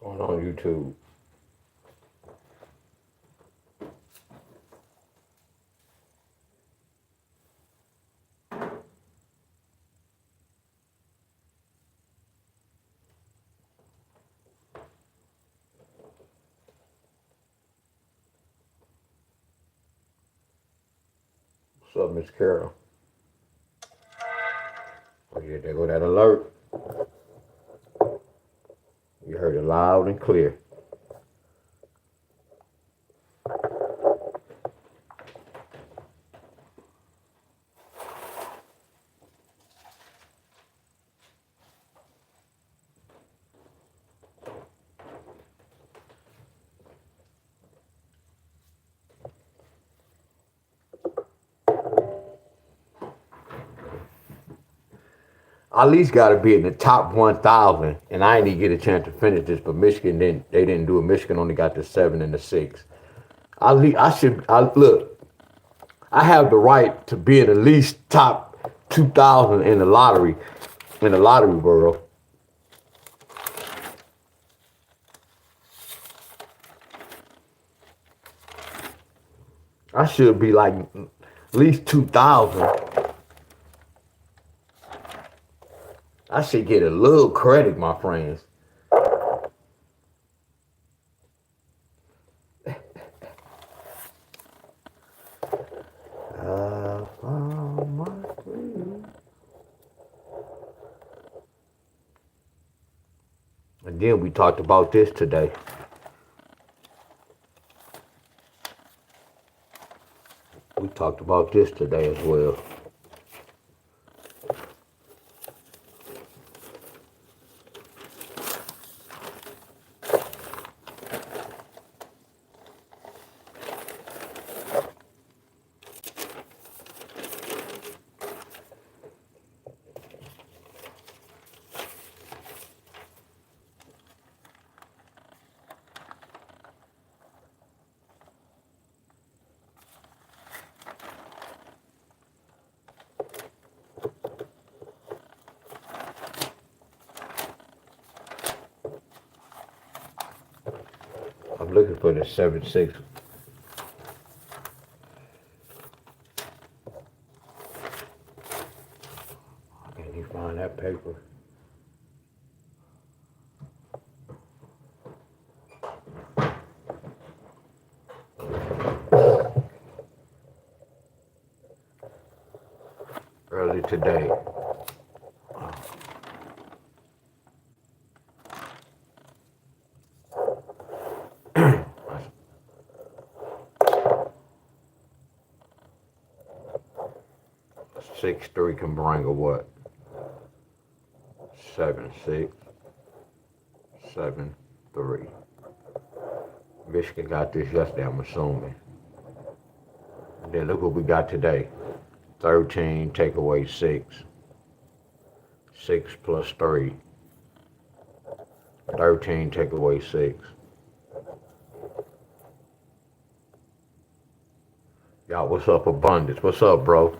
Going on YouTube. What's up, Miss Carol? Oh yeah, there go that alert. You heard it loud and clear. I at least got to be in the top 1,000, and I didn't get a chance to finish this. But Michigan didn't. They didn't do it. Michigan only got the 7 and the 6. I should. I look. I have the right to be in at least top 2,000 in the lottery world. I should be like at least 2,000. I should get a little credit, my friends. And then we talked about this today. We talked about this today as well. I'm looking for the 7-6. Can you find that paper? Early today. 6-3 can bring a what? 7-6, 7-3. Michigan got this yesterday, I'm assuming. And then look what we got today. 13 take away 6. 6 plus 3. 13 take away 6. Y'all, what's up, Abundance? What's up, bro?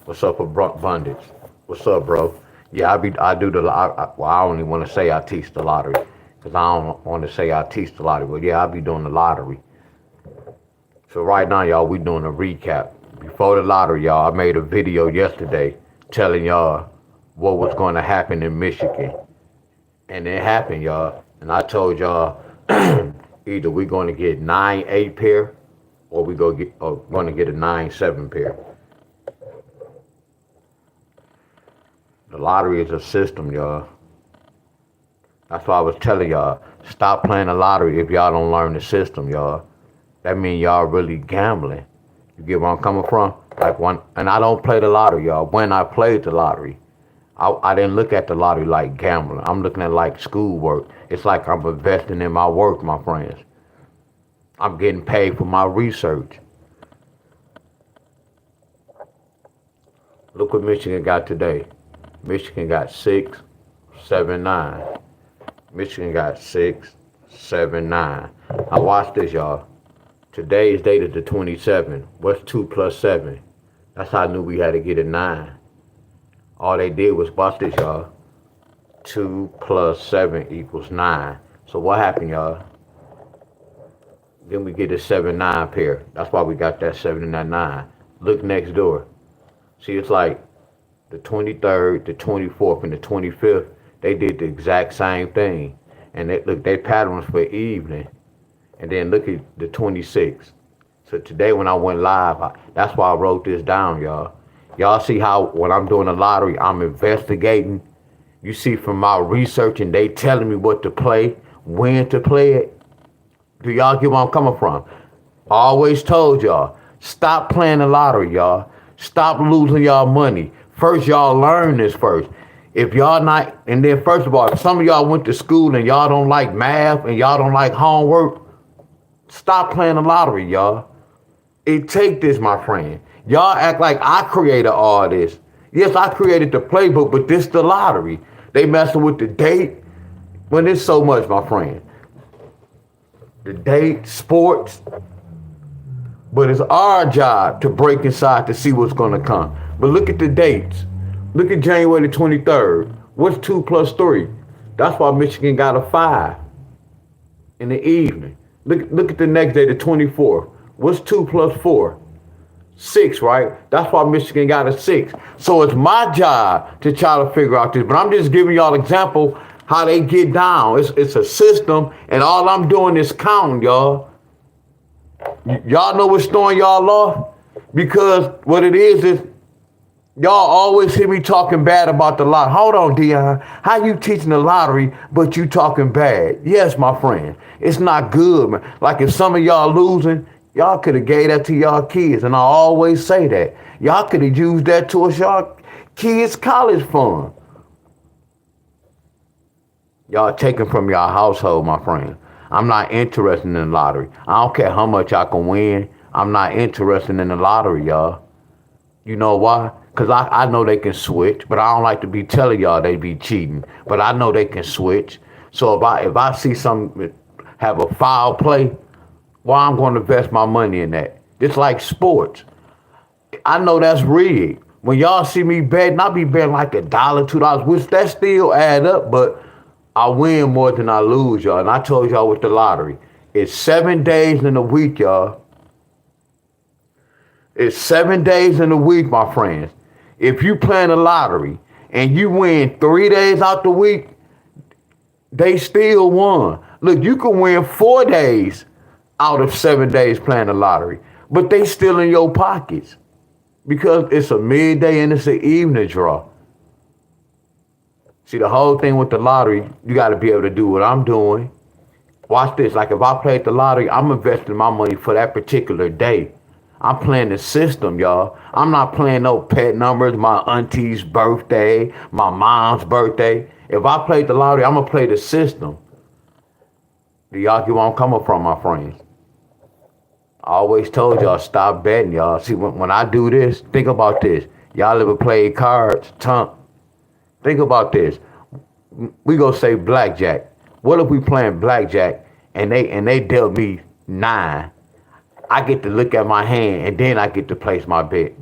What's up, Abundance? What's up, bro? Yeah, I do the. Well, I only want to say I teach the lottery, cause I don't want to say I teach the lottery. But yeah, I be doing the lottery. So right now, y'all, we doing a recap. Before the lottery, y'all, I made a video yesterday telling y'all what was going to happen in Michigan, and it happened, y'all. And I told y'all either we're going to get 9-8 pair, or we going to get a 9-7 pair. The lottery is a system, y'all. That's why I was telling y'all, stop playing the lottery if y'all don't learn the system, y'all. That means y'all really gambling. You get where I'm coming from? And I don't play the lottery, y'all. When I played the lottery, I didn't look at the lottery like gambling. I'm looking at it like schoolwork. It's like I'm investing in my work, my friends. I'm getting paid for my research. Look what Michigan got today. Michigan got 6, 7, 9. Michigan got 6, 7, 9. Now watch this, y'all. Today's date is the 27th. What's 2 plus 7? That's how I knew we had to get a 9. All they did was, watch this, y'all. 2 plus 7 equals 9. So what happened, y'all? Then we get a 7-9 pair. That's why we got that 7 and that 9. Look next door. See, it's like the 23rd, the 24th, and the 25th. They did the exact same thing. And they patterns for evening. And then look at the 26th. So today when I went live, that's why I wrote this down, y'all. Y'all see how when I'm doing a lottery, I'm investigating. You see from my research and they telling me what to play, when to play it. Do y'all get where I'm coming from? I always told y'all, stop playing the lottery, y'all. Stop losing y'all money. First, y'all learn this first. If y'all not, and then first of all, if some of y'all went to school and y'all don't like math and y'all don't like homework, stop playing the lottery, y'all. It take this, my friend. Y'all act like I created all this. Yes, I created the playbook, but this the lottery. They messing with the date. When there's so much, my friend. The date, sports. But it's our job to break inside to see what's going to come. But look at the dates. Look at January the 23rd. What's 2 plus 3? That's why Michigan got a 5 in the evening. Look at the next day, the 24th. What's 2 plus 4? 6, right? That's why Michigan got a 6. So it's my job to try to figure out this. But I'm just giving y'all an example how they get down. It's a system, and all I'm doing is counting, y'all. Y'all know what's throwing y'all off? Because what it is y'all always hear me talking bad about the lottery. Hold on, Deon. How you teaching the lottery, but you talking bad? Yes, my friend. It's not good, man. Like if some of y'all losing, y'all could have gave that to y'all kids. And I always say that. Y'all could have used that towards y'all kids' college fund. Y'all taking from y'all household, my friend. I'm not interested in the lottery. I don't care how much I can win. I'm not interested in the lottery, y'all. You know why? Because I know they can switch, but I don't like to be telling y'all they be cheating. But I know they can switch. So if I see some have a foul play, well, I'm going to invest my money in that. It's like sports. I know that's rigged. When y'all see me betting, I be betting like $1, $2, which that still add up, but I win more than I lose, y'all. And I told y'all with the lottery, it's 7 days in a week, y'all. It's 7 days in a week, my friends. If you play the lottery and you win 3 days out the week, they still won. Look, you can win 4 days out of 7 days playing the lottery, but they still in your pockets because it's a midday and it's an evening draw. See, the whole thing with the lottery, you got to be able to do what I'm doing. Watch this. Like if I played the lottery, I'm investing my money for that particular day. I'm playing the system, y'all. I'm not playing no pet numbers, my auntie's birthday, my mom's birthday. If I played the lottery, I'm going to play the system. Do y'all get where I'm coming from, my friends? I always told y'all, stop betting, y'all. See, when I do this, think about this. Y'all ever played cards? Think about this. We gonna say blackjack. What if we playing blackjack and they dealt me 9? I get to look at my hand and then I get to place my bet.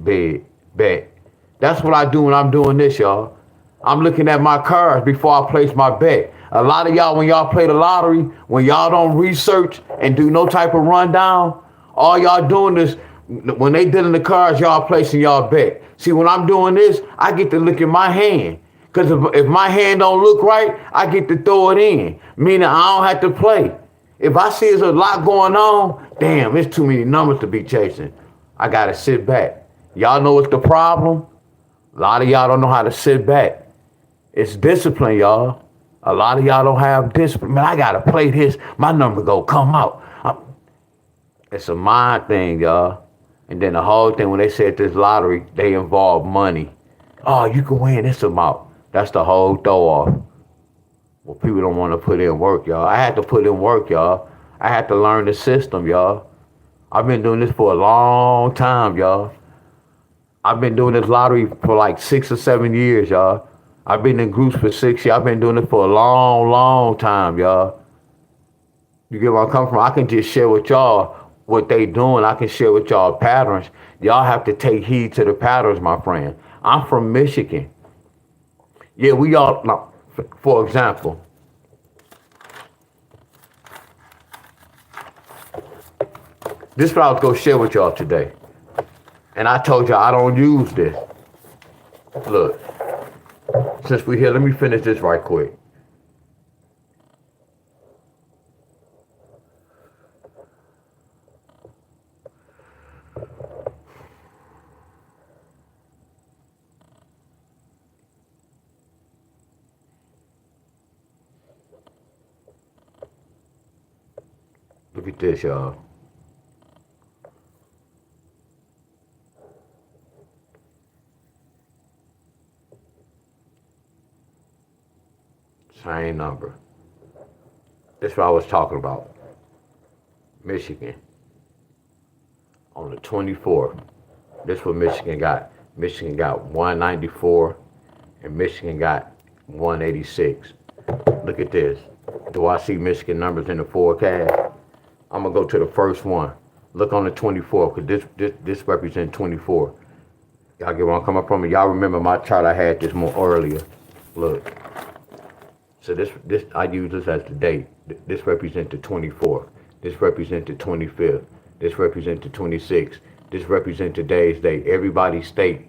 That's what I do when I'm doing this, y'all. I'm looking at my cards before I place my bet. A lot of y'all, when y'all play the lottery, when y'all don't research and do no type of rundown, all y'all doing is when they dealing the cards, y'all placing y'all bet. See, when I'm doing this, I get to look at my hand. Because if my hand don't look right, I get to throw it in. Meaning I don't have to play. If I see there's a lot going on, damn, it's too many numbers to be chasing. I got to sit back. Y'all know what's the problem? A lot of y'all don't know how to sit back. It's discipline, y'all. A lot of y'all don't have discipline. Man, I got to play this. My number go come out. It's a mind thing, y'all. And then the whole thing, when they said this lottery, they involve money. Oh, you can win this amount. That's the whole throw off. Well, people don't want to put in work, y'all. I had to put in work, y'all. I had to learn the system, y'all. I've been doing this for a long time, y'all. I've been doing this lottery for like 6 or 7 years, y'all. I've been in groups for 6 years. I've been doing it for a long, long time, y'all. You get where I'm coming from? I can just share with y'all what they doing. I can share with y'all patterns. Y'all have to take heed to the patterns, my friend. I'm from Michigan. Yeah, we all, for example, This is what I was gonna share with y'all today. And I told y'all I don't use this. Look, since we're here, let me finish this right quick. Look at this, y'all. Same number. This is what I was talking about. Michigan. On the 24th. This is what Michigan got. Michigan got 194 and Michigan got 186. Look at this. Do I see Michigan numbers in the forecast? I'm gonna go to the first one. Look on the 24th, because this represents 24. Y'all get where I'm coming from? Y'all remember my chart, I had this more earlier. Look. So this I use this as the date. This represents the 24th. This represents the 25th. This represents the 26th. This represents today's date. Everybody's state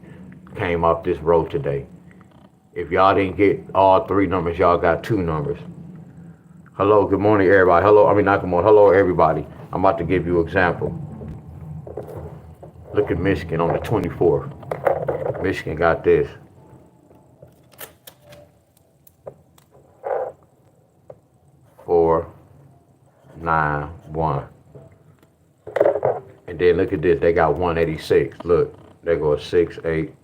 came off this row today. If y'all didn't get all three numbers, y'all got two numbers. Hello, good morning, everybody. Not good morning. Hello, everybody. I'm about to give you an example. Look at Michigan on the 24th. Michigan got this. 491. And then look at this, they got 186. Look, they go 68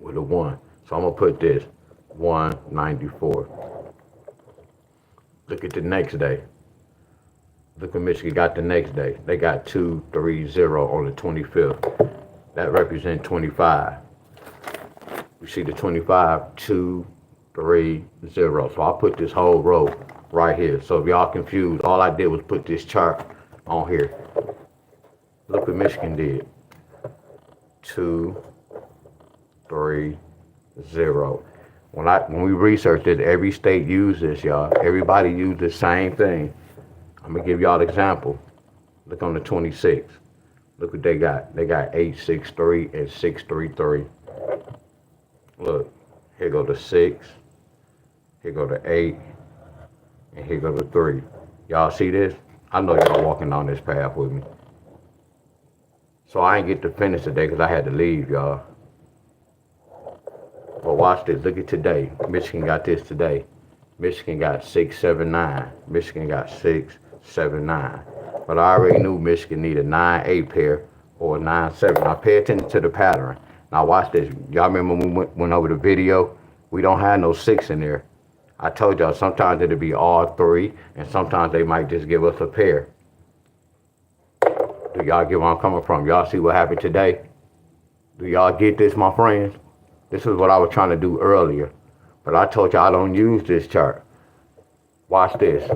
with a 1. So I'm gonna put this 194. Look at the next day. Look at Michigan got the next day. They got 230 on the 25th. That represents 25. You see the 25, 230. So I'll put this whole row right here. So if y'all confused, all I did was put this chart on here. Look what Michigan did. 230. When we researched it, every state used this, y'all. Everybody used the same thing. I'm gonna give y'all an example. Look on the 26th. Look what they got. They got 863 and 633. Look, here go the 6, here go the 8, and here go the 3. Y'all see this? I know y'all walking on this path with me. So I ain't get to finish today because I had to leave, y'all. But watch this. Look at today. Michigan got this today. Michigan got 679. Michigan got 679. But I already knew Michigan needed 9-8 pair or 9-7. Now pay attention to the pattern. Now watch this. Y'all remember when we went over the video? We don't have no 6 in there. I told y'all sometimes it'll be all 3, and sometimes they might just give us a pair. Do y'all get where I'm coming from? Y'all see what happened today? Do y'all get this, my friends? This is what I was trying to do earlier. But I told y'all I don't use this chart. Watch this.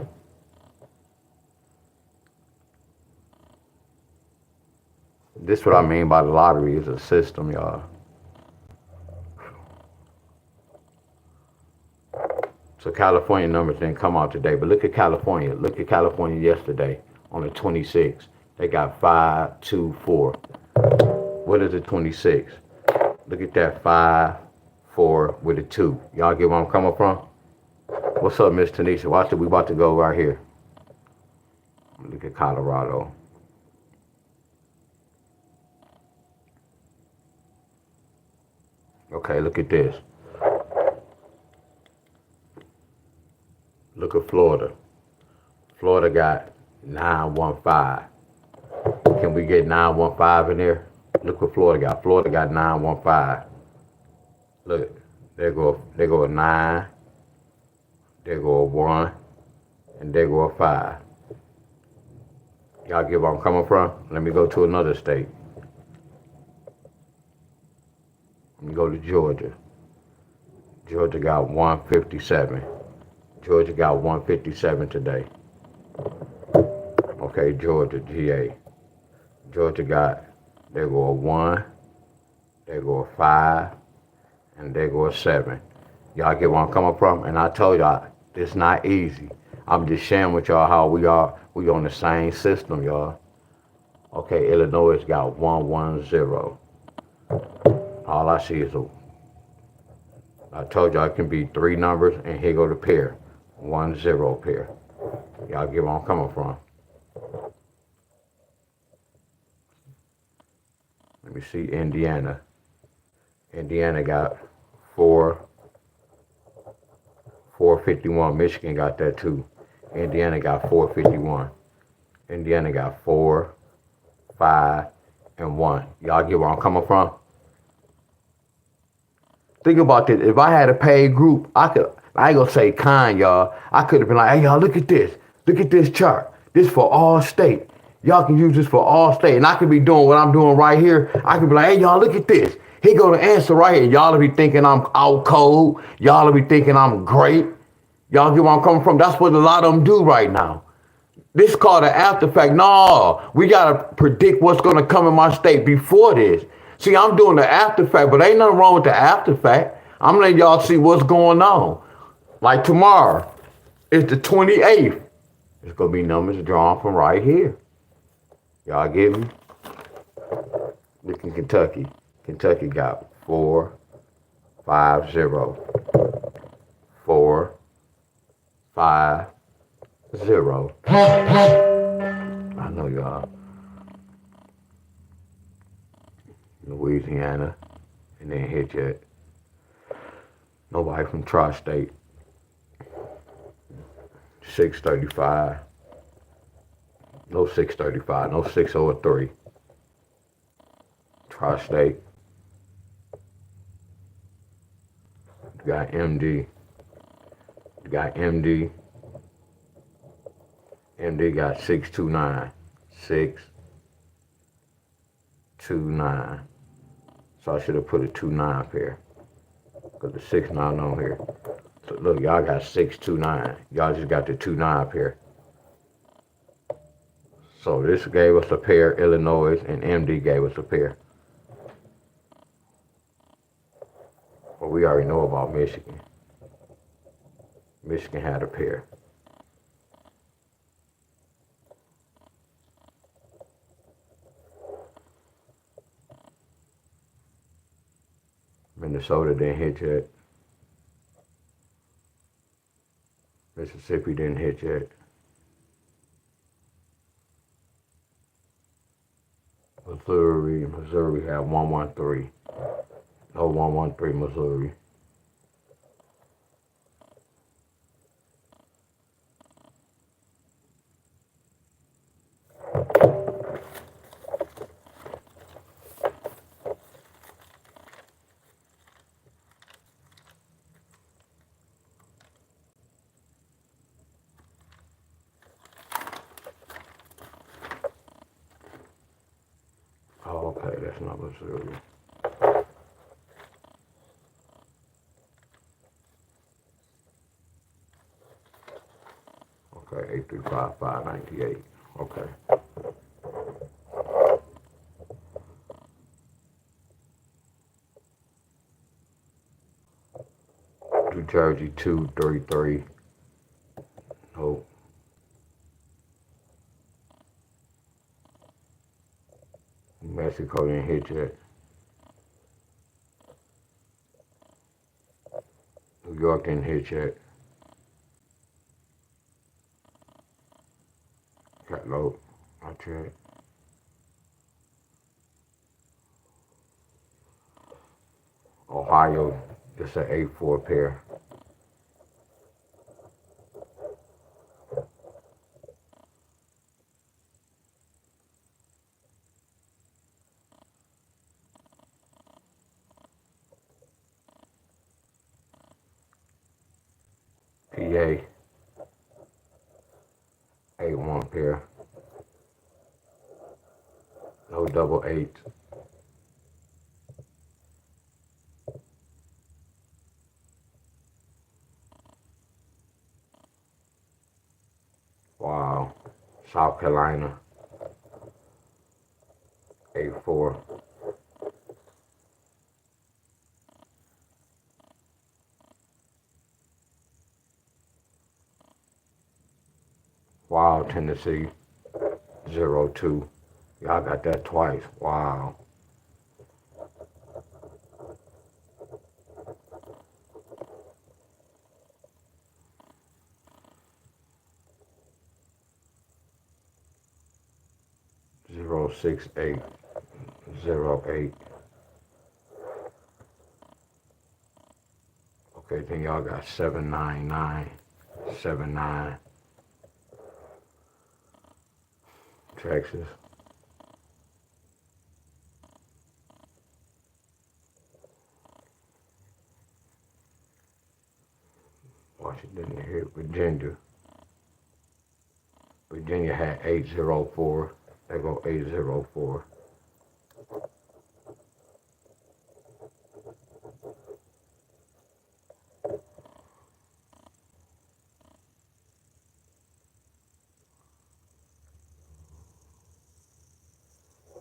This is what I mean by the lottery is a system, y'all. So California numbers didn't come out today, but look at California. Look at California yesterday on the 26th. They got 524. What is the 26? Look at that 5-4 with a 2. Y'all get where I'm coming from? What's up, Miss Tanisha? Watch it. We about to go right here. Look at Colorado. Okay, look at this. Look at Florida. Florida got 915. Can we get 915 in there? Look what Florida got. Florida got 915. Look, there go a 9, there go a 1, and there go a 5. Y'all get where I'm coming from? Let me go to another state. Let me go to Georgia. Georgia got 157. Georgia got 157 today. Okay, Georgia, GA. Georgia got, there go a 1, there go a 5, and there go a 7. Y'all get where I'm coming from? And I told y'all, it's not easy. I'm just sharing with y'all how we on the same system, y'all. Okay, Illinois got 110. All I see is a. I told you I can be three numbers, and here go the pair, 10 pair. Y'all get where I'm coming from. Let me see Indiana. Indiana got 451. Michigan got that too. Indiana got 451. Indiana got 4, 5, and 1. Y'all get where I'm coming from? Think about this. If I had a paid group, I ain't gonna say kind, y'all. I could have been like, hey, y'all, look at this. Look at this chart. This for all state. Y'all can use this for all state. And I could be doing what I'm doing right here. I could be like, hey, y'all, look at this. Here go the answer right here. Y'all will be thinking I'm out cold. Y'all will be thinking I'm great. Y'all get where I'm coming from? That's what a lot of them do right now. This is called an after fact. No, we gotta predict what's gonna come in my state before this. See, I'm doing the after fact, but ain't nothing wrong with the after fact. I'm letting y'all see what's going on. Like tomorrow, it's the 28th. It's gonna be numbers drawn from right here. Y'all get me? Look in Kentucky. Kentucky got 450. 450. I know y'all. Louisiana, and then hit yet. Nobody from Tri-State. 635. No 635. No 603. Tri-State. You got MD. You got MD. MD got 629. 629. So I should have put a 29 up here. Because the 69 on here. So look, y'all got 629. Y'all just got the 29 up here. So this gave us a pair, Illinois, and MD gave us a pair. Well, we already know about Michigan. Michigan had a pair. Minnesota didn't hit yet. Mississippi didn't hit yet. Missouri had 113. No 113 Missouri. Oh, okay, that's not Missouri. Okay, 835-598. Okay. New Jersey 233. Nope. Mexico didn't hit yet. New York didn't hit yet. Got low. I checked. Ohio, it's an 8-4 pair. PA, 8-1 pair. No double eight. Wow. South Carolina, 8-4. Wow, Tennessee, 0-2. Y'all got that twice. Wow. Zero 06808. Okay, then y'all got 79979. Texas. Washington here. Virginia. Virginia had 804. They go 804.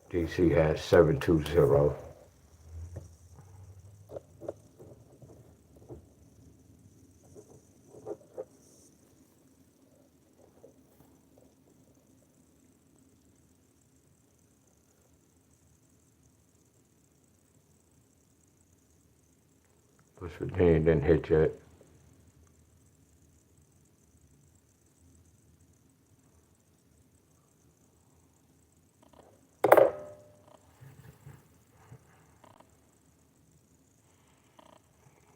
DC has 720. West Virginia didn't hit yet.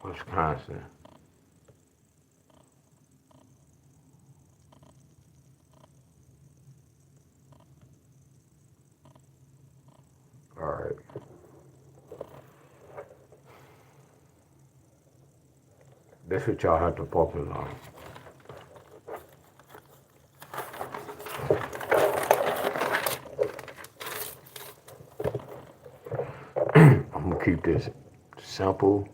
Wisconsin. All right. That's what y'all have to focus on. I'm gonna keep this simple.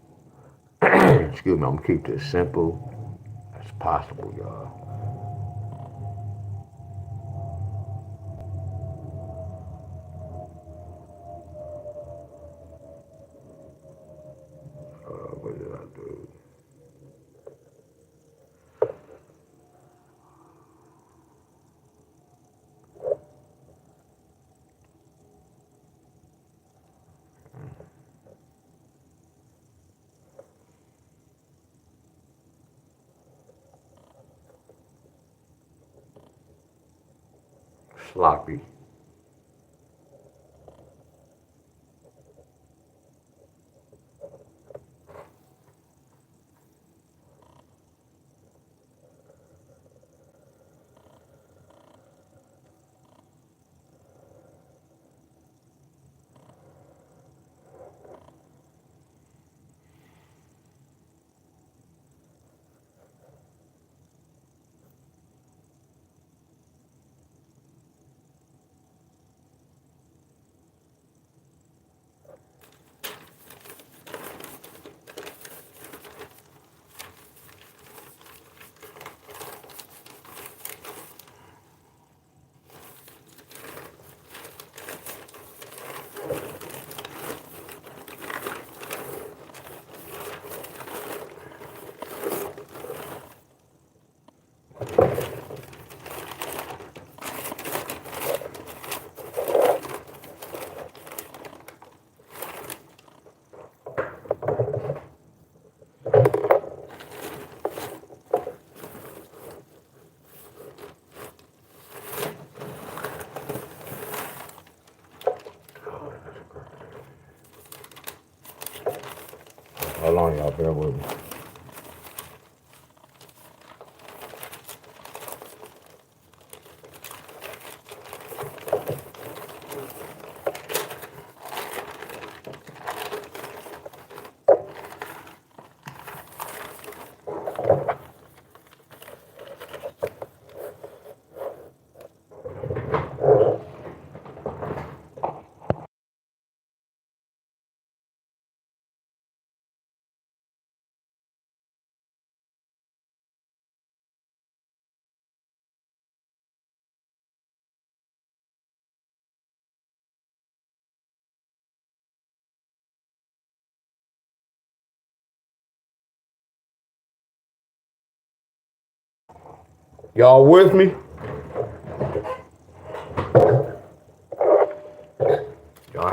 Excuse me. I'm gonna keep this simple as possible, y'all. What did I do? Sloppy. Hold on, y'all. Bear with me. Y'all with me?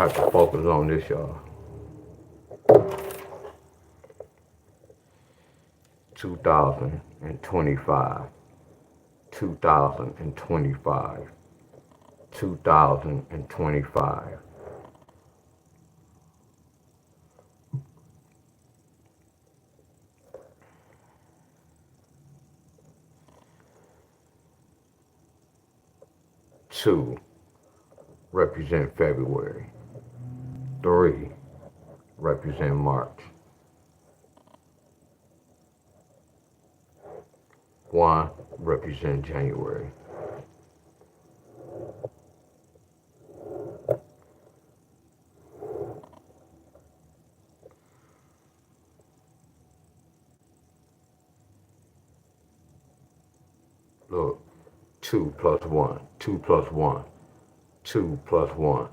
have to focus on this, y'all. 2025, 2025, 2025. Two represent February. 3 represent March. 1 represent January. Look, 2 plus 1, 2 plus 1, 2 plus 1,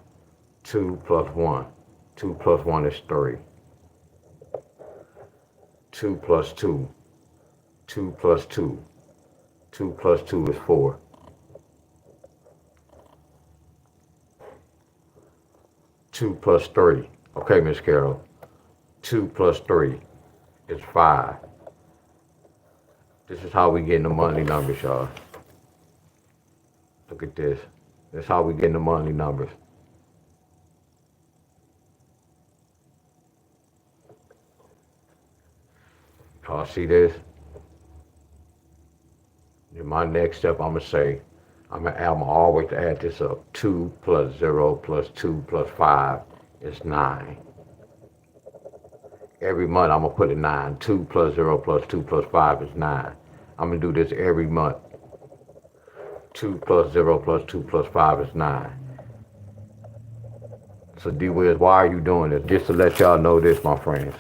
2 plus 1, 2 plus 1 is 3. 2 plus 2, 2 plus 2, 2 plus 2 is 4. 2 plus 3, okay, Miss Carol, 2 plus 3 is 5. This is how we get the monthly numbers, y'all. Look at this. That's how we get the monthly numbers. Y'all see this? In my next step, I'm going to say, I'm always to add this up. 2 plus 0 plus 2 plus 5 is 9. Every month, I'm going to put a 9. 2 plus 0 plus 2 plus 5 is 9. I'm going to do this every month. 2 plus 0 plus 2 plus 5 is 9. So D-Wiz, why are you doing this? Just to let y'all know this, my friends.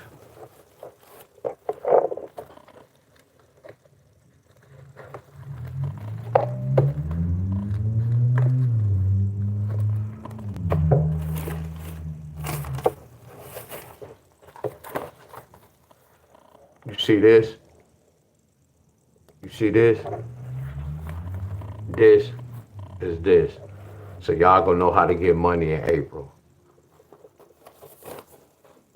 You see this? You see this? This is this. So y'all gonna know how to get money in April.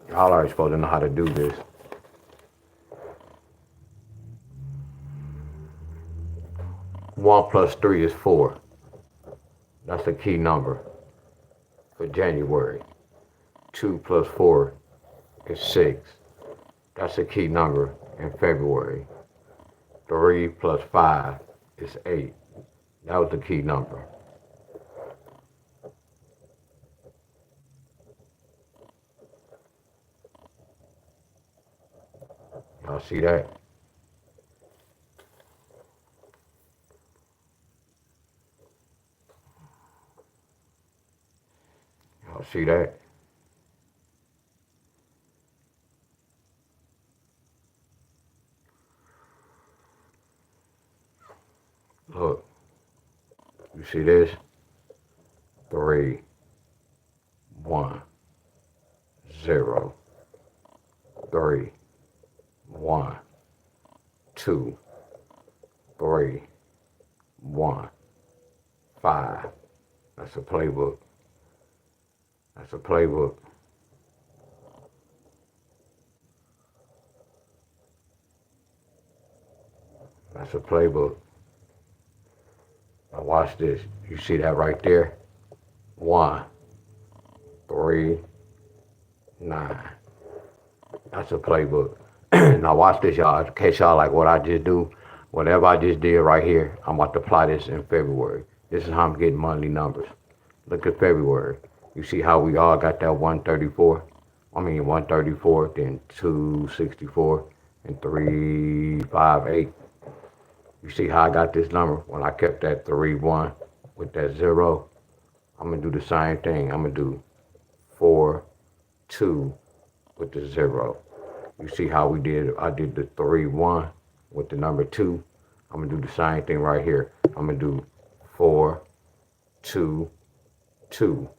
Y'all already supposed to know how to do this. One plus 3 is 4. That's the key number for January. 2 plus 4 is 6. That's the key number in February. 3 plus 5 is 8. That was the key number. Y'all see that? Y'all see that? Look, you see this? 3, 1, 0, 3, 1, 2, 3, 1, 5. That's a playbook. That's a playbook. That's a playbook. Now watch this. You see that right there? 1, 3, 9. That's a playbook. Now watch this, y'all. In case y'all like what I just do, whatever I just did right here, I'm about to apply this in February. This is how I'm getting monthly numbers. Look at February. You see how we all got that 134? 134, then 264, and 358. You see how I got this number? When I kept that 3, 1 with that 0, I'm going to do the same thing. I'm going to do 4, 2 with the 0. You see how we did? I did the 3, 1 with the number 2. I'm going to do the same thing right here. I'm going to do 4, 2, 2.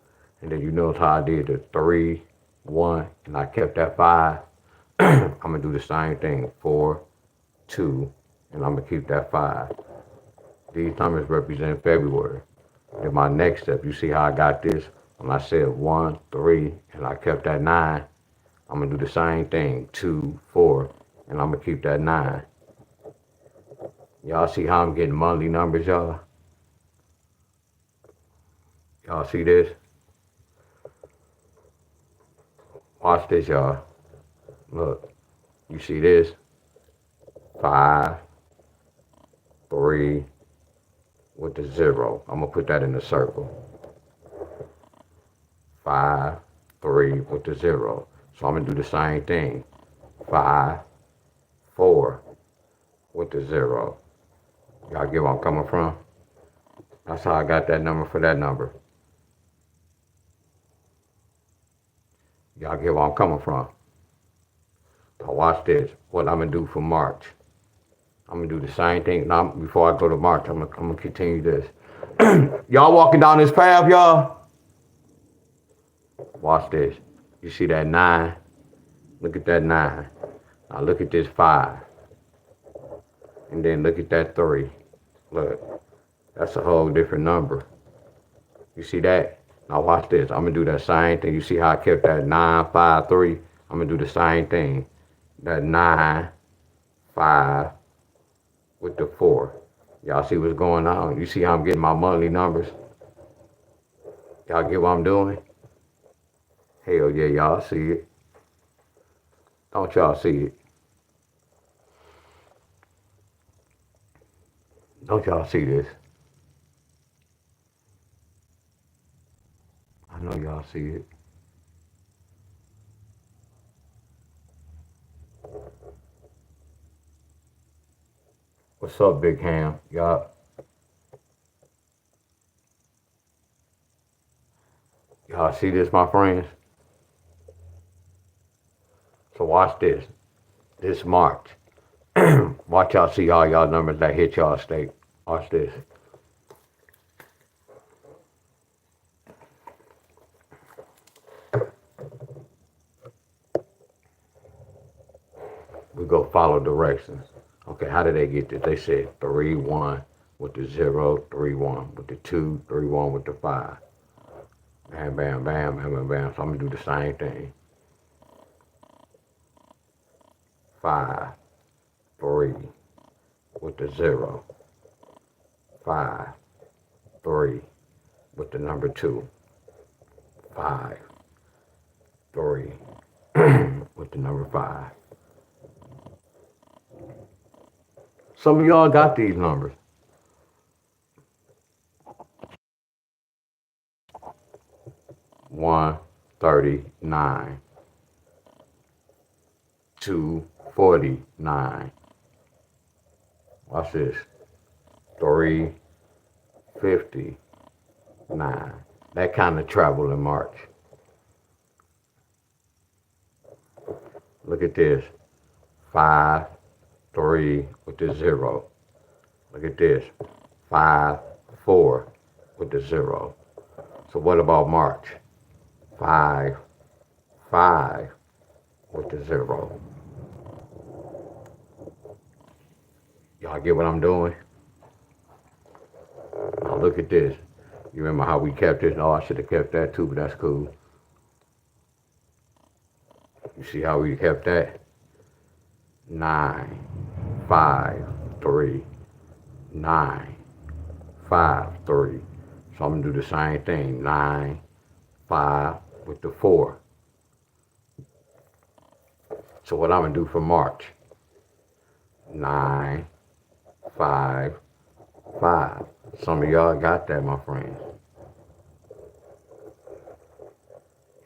And then you notice how I did the 3, 1, and I kept that 5. I'm going to do the same thing. 4, 2, and I'm going to keep that 5. These numbers represent February. Then my next step, you see how I got this? When I said 1, 3, and I kept that 9, I'm going to do the same thing. 2, 4, and I'm going to keep that 9. Y'all see how I'm getting monthly numbers, y'all? Y'all see this? Watch this, y'all. Look, you see this? 5, 3, with the 0. I'm going to put that in the circle. 5, 3, with the 0. So I'm going to do the same thing. 5, 4, with the 0. Y'all get where I'm coming from? That's how I got that number for that number. Y'all get where I'm coming from? Now watch this. What I'm going to do for March. I'm going to do the same thing. Now, before I go to March, I'm going to continue this. Y'all walking down this path, y'all? Watch this. You see that 9? Look at that 9. Now look at this 5. And then look at that 3. Look. That's a whole different number. You see that? Now watch this. I'm going to do that same thing. You see how I kept that 9, 5, 3? I'm going to do the same thing. That 9, 5 with the 4. Y'all see what's going on? You see how I'm getting my monthly numbers? Y'all get what I'm doing? Hell yeah, y'all see it. Don't y'all see it? Don't y'all see this? I know y'all see it. What's up, Big Ham? Y'all see this, my friends? So watch this. This March. Watch y'all see all y'all numbers that hit y'all state. Watch this. We go follow directions. Okay, how did they get this? They said 3, 1 with the 0, 3, 1 with the 2, 3, 1 with the 5. Bam, bam, bam, bam, bam, bam. So I'm going to do the same thing. 5, 3 with the 0. 5, 3 with the number 2. 5, 3 with the number 5. Some of y'all got these numbers. 139, 249. Watch this. 359. That kind of travel in March. Look at this. 5, 3 with the 0. Look at this. 5, 4 with the 0. So what about March? 5, 5 with the 0. Y'all get what I'm doing? Now look at this. You remember how we kept this? Oh, I should have kept that too, but that's cool. You see how we kept that? 9, 5, 3. 9, 5, 3. So I'm going to do the same thing. 9, 5 with the 4. So what I'm going to do for March? 9, 5, 5. Some of y'all got that, my friends.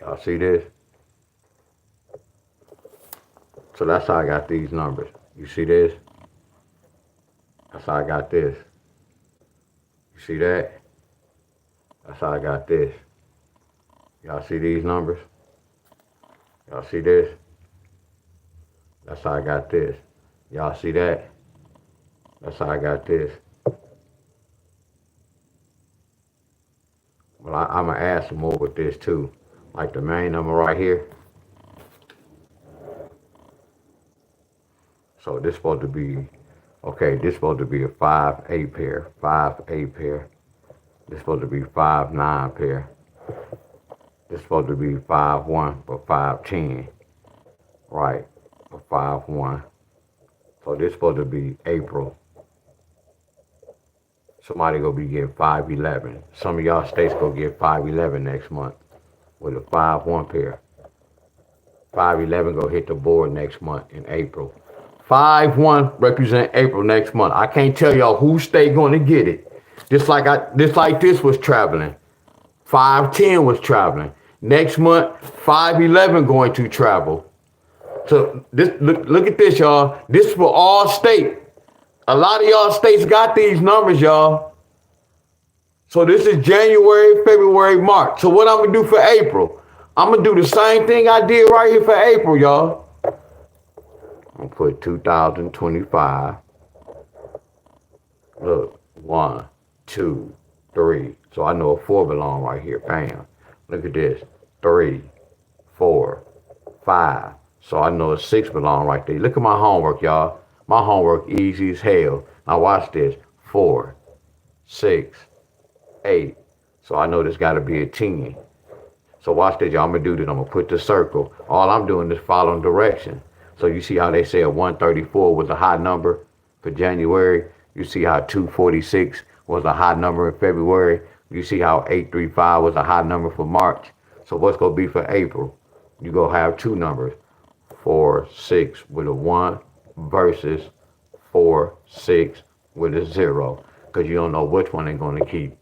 Y'all see this? So that's how I got these numbers. You see this? That's how I got this. You see that? That's how I got this. Y'all see these numbers? Y'all see this? That's how I got this. Y'all see that? That's how I got this. Well, I'm going to add some more with this too. Like the main number right here. So this supposed to be, okay, this supposed to be a 5, 8 pair. 5, 8 pair. This supposed to be 5, 9 pair. This supposed to be 5-1 for 5-10, right? For 5-1. So this supposed to be April. Somebody gonna be getting 5-11. Some of y'all states gonna get 5-11 next month with a 5-1 pair. 5-11 gonna hit the board next month in April. 5-1 represent April next month. I can't tell y'all who state gonna get it. This was traveling. 5-10 was traveling. Next month, 5-11 going to travel. So this look at this, y'all. This is for all state. A lot of y'all states got these numbers, y'all. So this is January, February, March. So what I'm gonna do for April? I'm gonna do the same thing I did right here for April, y'all. I'm gonna put 2025. Look, 1, 2, 3. So I know a 4 belong right here. Bam. Look at this. 3, 4, 5. So I know a 6 belong right there. Look at my homework, y'all. My homework easy as hell. Now watch this. 4, 6, 8. So I know this got to be a 10. So watch this, y'all. I'm going to do this. I'm going to put the circle. All I'm doing is following direction. So you see how they said 134 was a high number for January. You see how 246 was a high number in February. You see how 835 was a high number for March. So what's going to be for April? You're going to have two numbers. 4, 6 with a 1 versus 4, 6 with a 0. Because you don't know which one they're going to keep.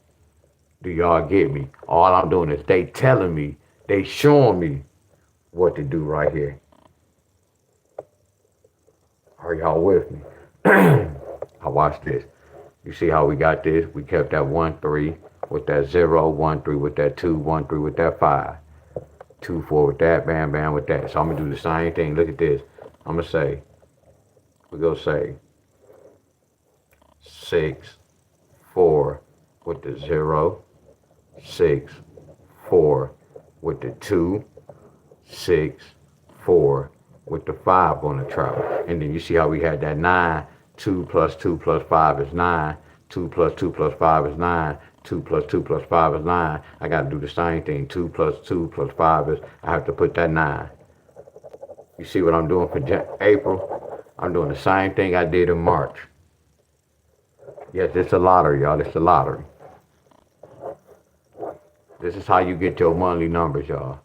Do y'all get me? All I'm doing is they telling me, they showing me what to do right here. Are y'all with me? I watch this. You see how we got this? We kept that 1, 3 with that 0, 1, 3 with that 2, 1, 3 with that 5, 2, 4 with that, bam, bam with that. So I'm gonna do the same thing. Look at this. I'm gonna say, we're gonna say 6, 4 with the 0, 6, 4 with the 2, 6, 4 with the 5 on the travel. And then you see how we had that 9, 2 plus 2 plus 5 is 9, 2 plus 2 plus 5 is 9, 2 plus 2 plus 5 is 9. I got to do the same thing. 2 plus 2 plus 5 is, I have to put that 9. You see what I'm doing for April? I'm doing the same thing I did in March. Yes, it's a lottery, y'all. It's a lottery. This is how you get your monthly numbers, y'all.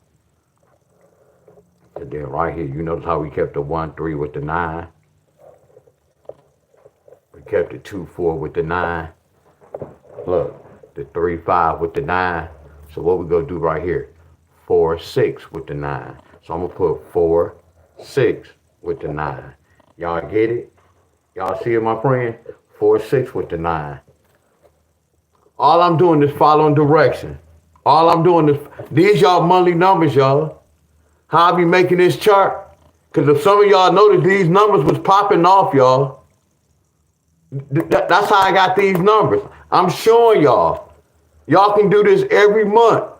And then right here, you notice how we kept the 1, 3 with the 9. We kept the 2, 4 with the 9. Look, the 3, 5 with the 9. So what we gonna do right here? 4, 6 with the 9. So I'm gonna put 4, 6 with the 9. Y'all get it? Y'all see it, my friend? 4, 6 with the 9. All I'm doing is following direction. All I'm doing is, these y'all monthly numbers, y'all. How I be making this chart? Because if some of y'all noticed these numbers was popping off, y'all. That's how I got these numbers. I'm showing y'all. Y'all can do this every month.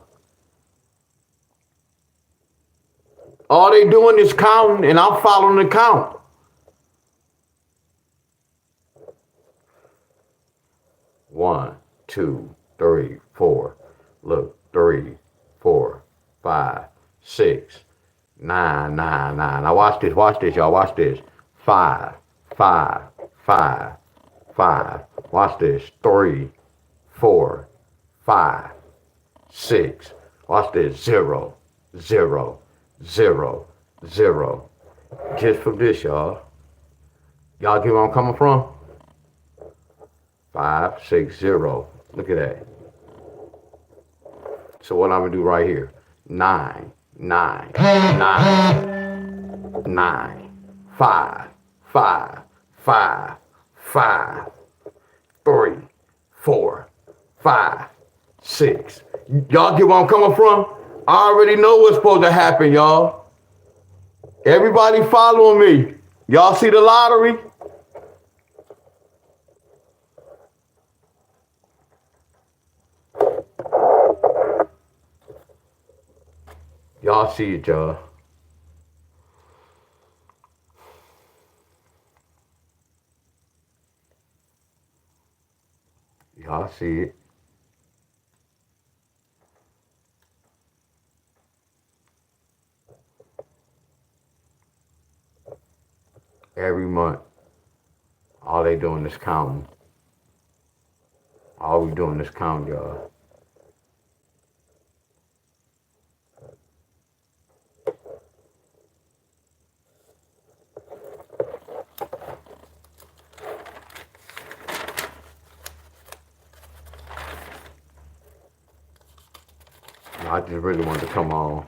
All they doing is counting, and I'm following the count. One, 2, 3, 4. Look, 3, 4, 5, 6, 9, 9, 9. Now watch this, y'all. Watch this. 5, 5, 5, 5. Watch this. 3, 4, 5, 6. Watch this. 0, 0, 0, 0. Just from this, y'all. Y'all get where I'm coming from? 5, 6, 0. Look at that. So what I'm gonna do right here? 9, 9, 9, 9, 5, 5, 5, 5, 3, 4, 5, 6. Y'all get where I'm coming from? I already know what's supposed to happen, y'all. Everybody following me. Y'all see the lottery? Y'all see it, y'all. Y'all see it. doing is counting. All we doing is counting, y'all. I just really wanted to come on.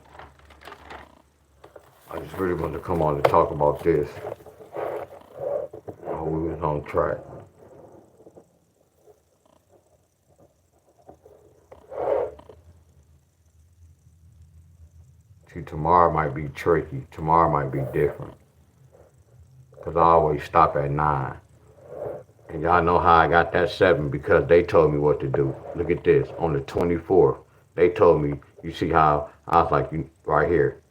I just really wanted to come on and talk about this. Oh, we was on track. See, tomorrow might be tricky. Tomorrow might be different. Because I always stop at 9. And y'all know how I got that 7 because they told me what to do. Look at this. On the 24th, they told me, you see how I was like, right here.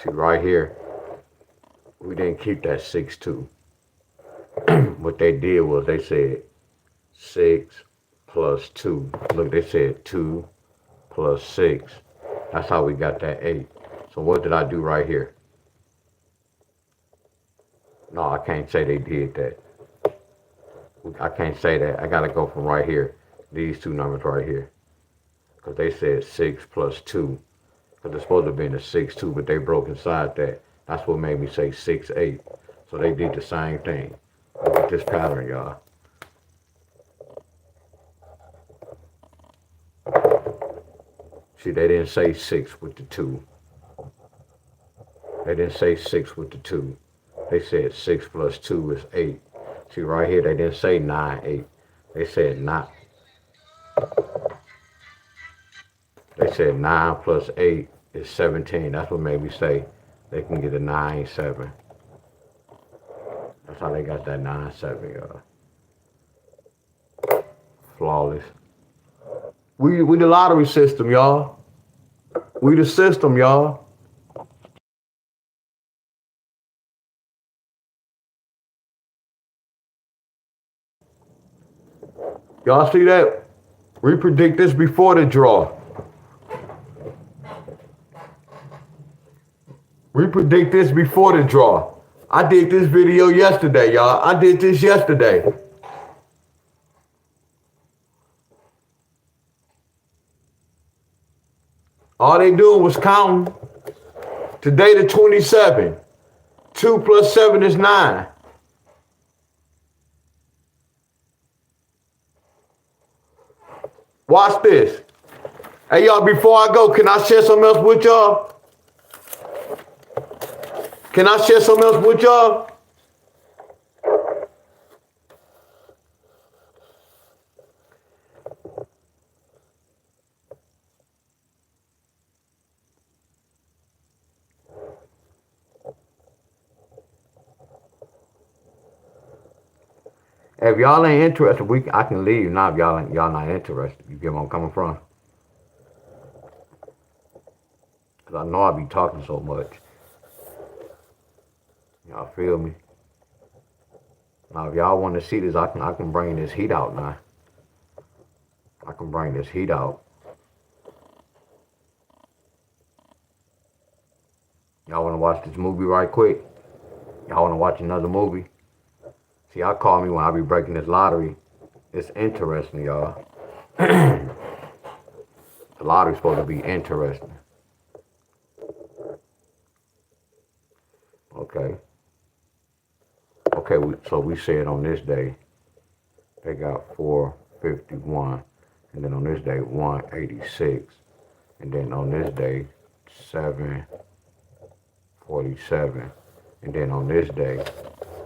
See, right here, we didn't keep that 6-2. What they did was they said 6 plus 2. Look, they said 2 plus 6. That's how we got that 8. So what did I do right here? No, I can't say they did that. I can't say that. I got to go from right here. These two numbers right here. Because they said 6 plus 2. Because it's supposed to have been a 6-2, but they broke inside that. That's what made me say 6-8. So they did the same thing. Look at this pattern, y'all. See, they didn't say 6 with the 2. They didn't say 6 with the 2. They said 6 plus 2 is 8. See, right here, they didn't say 9, 8. They said 9. They said 9 plus 8 is 17. That's what made me say they can get a 9-7. That's how they got that 9-7, y'all. Flawless. We the lottery system, y'all. We the system, y'all. Y'all see that? We predict this before the draw. We predict this before the draw. I did this video yesterday, y'all. I did this yesterday. All they doing was counting. Today the 27. 2 plus 7 is 9. Watch this. Hey, y'all, before I go, can I share something else with y'all? Can I share something else with y'all? If y'all ain't interested, I can leave now if y'all not interested. You get where I'm coming from? Cause I know I be talking so much. Y'all feel me? Now if y'all want to see this, I can bring this heat out now. I can bring this heat out. Y'all want to watch this movie right quick? Y'all want to watch another movie? See, y'all call me when I be breaking this lottery. It's interesting, y'all. The lottery's supposed to be interesting. Okay. Okay, so we said on this day, they got 451. And then on this day, 186. And then on this day, 747. And then on this day,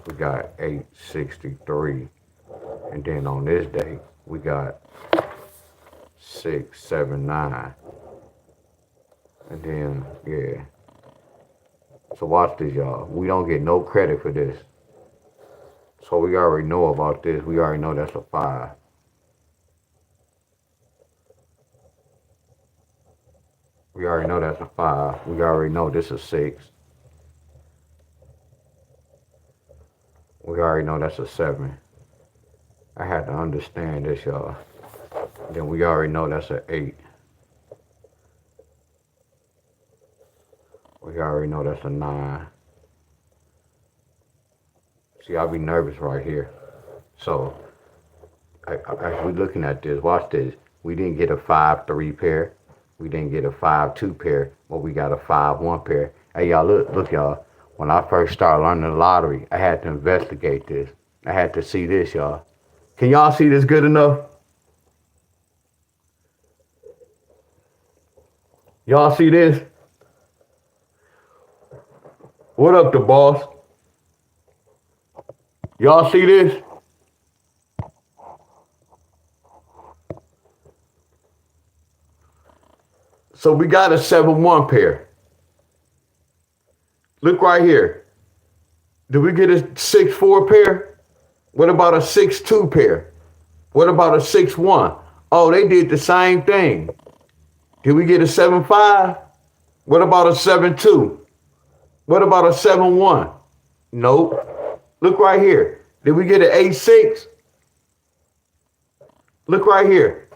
we got 863. And then on this day, we got 679. And then, yeah. So watch this, y'all. We don't get no credit for this. So we already know about this. We already know that's a 5. We already know that's a 5. We already know this is 6. We already know that's a 7. I had to understand this, y'all. Then we already know that's an 8. We already know that's a 9. See, I'll be nervous right here. So, as we looking at this, watch this. We didn't get a 5-3 pair. We didn't get a 5-2 pair, but we got a 5-1 pair. Hey, y'all, look, y'all. When I first started learning the lottery, I had to investigate this. I had to see this, y'all. Can y'all see this good enough? Y'all see this? What up, the boss? Y'all see this? So we got a 7-1 pair. Look right here. Did we get a 6-4 pair? What about a 6-2 pair? What about a 6-1? Oh, they did the same thing. Did we get a 7-5? What about a 7-2? What about a 7-1? Nope. Look right here. Did we get an 8-6? Look right here.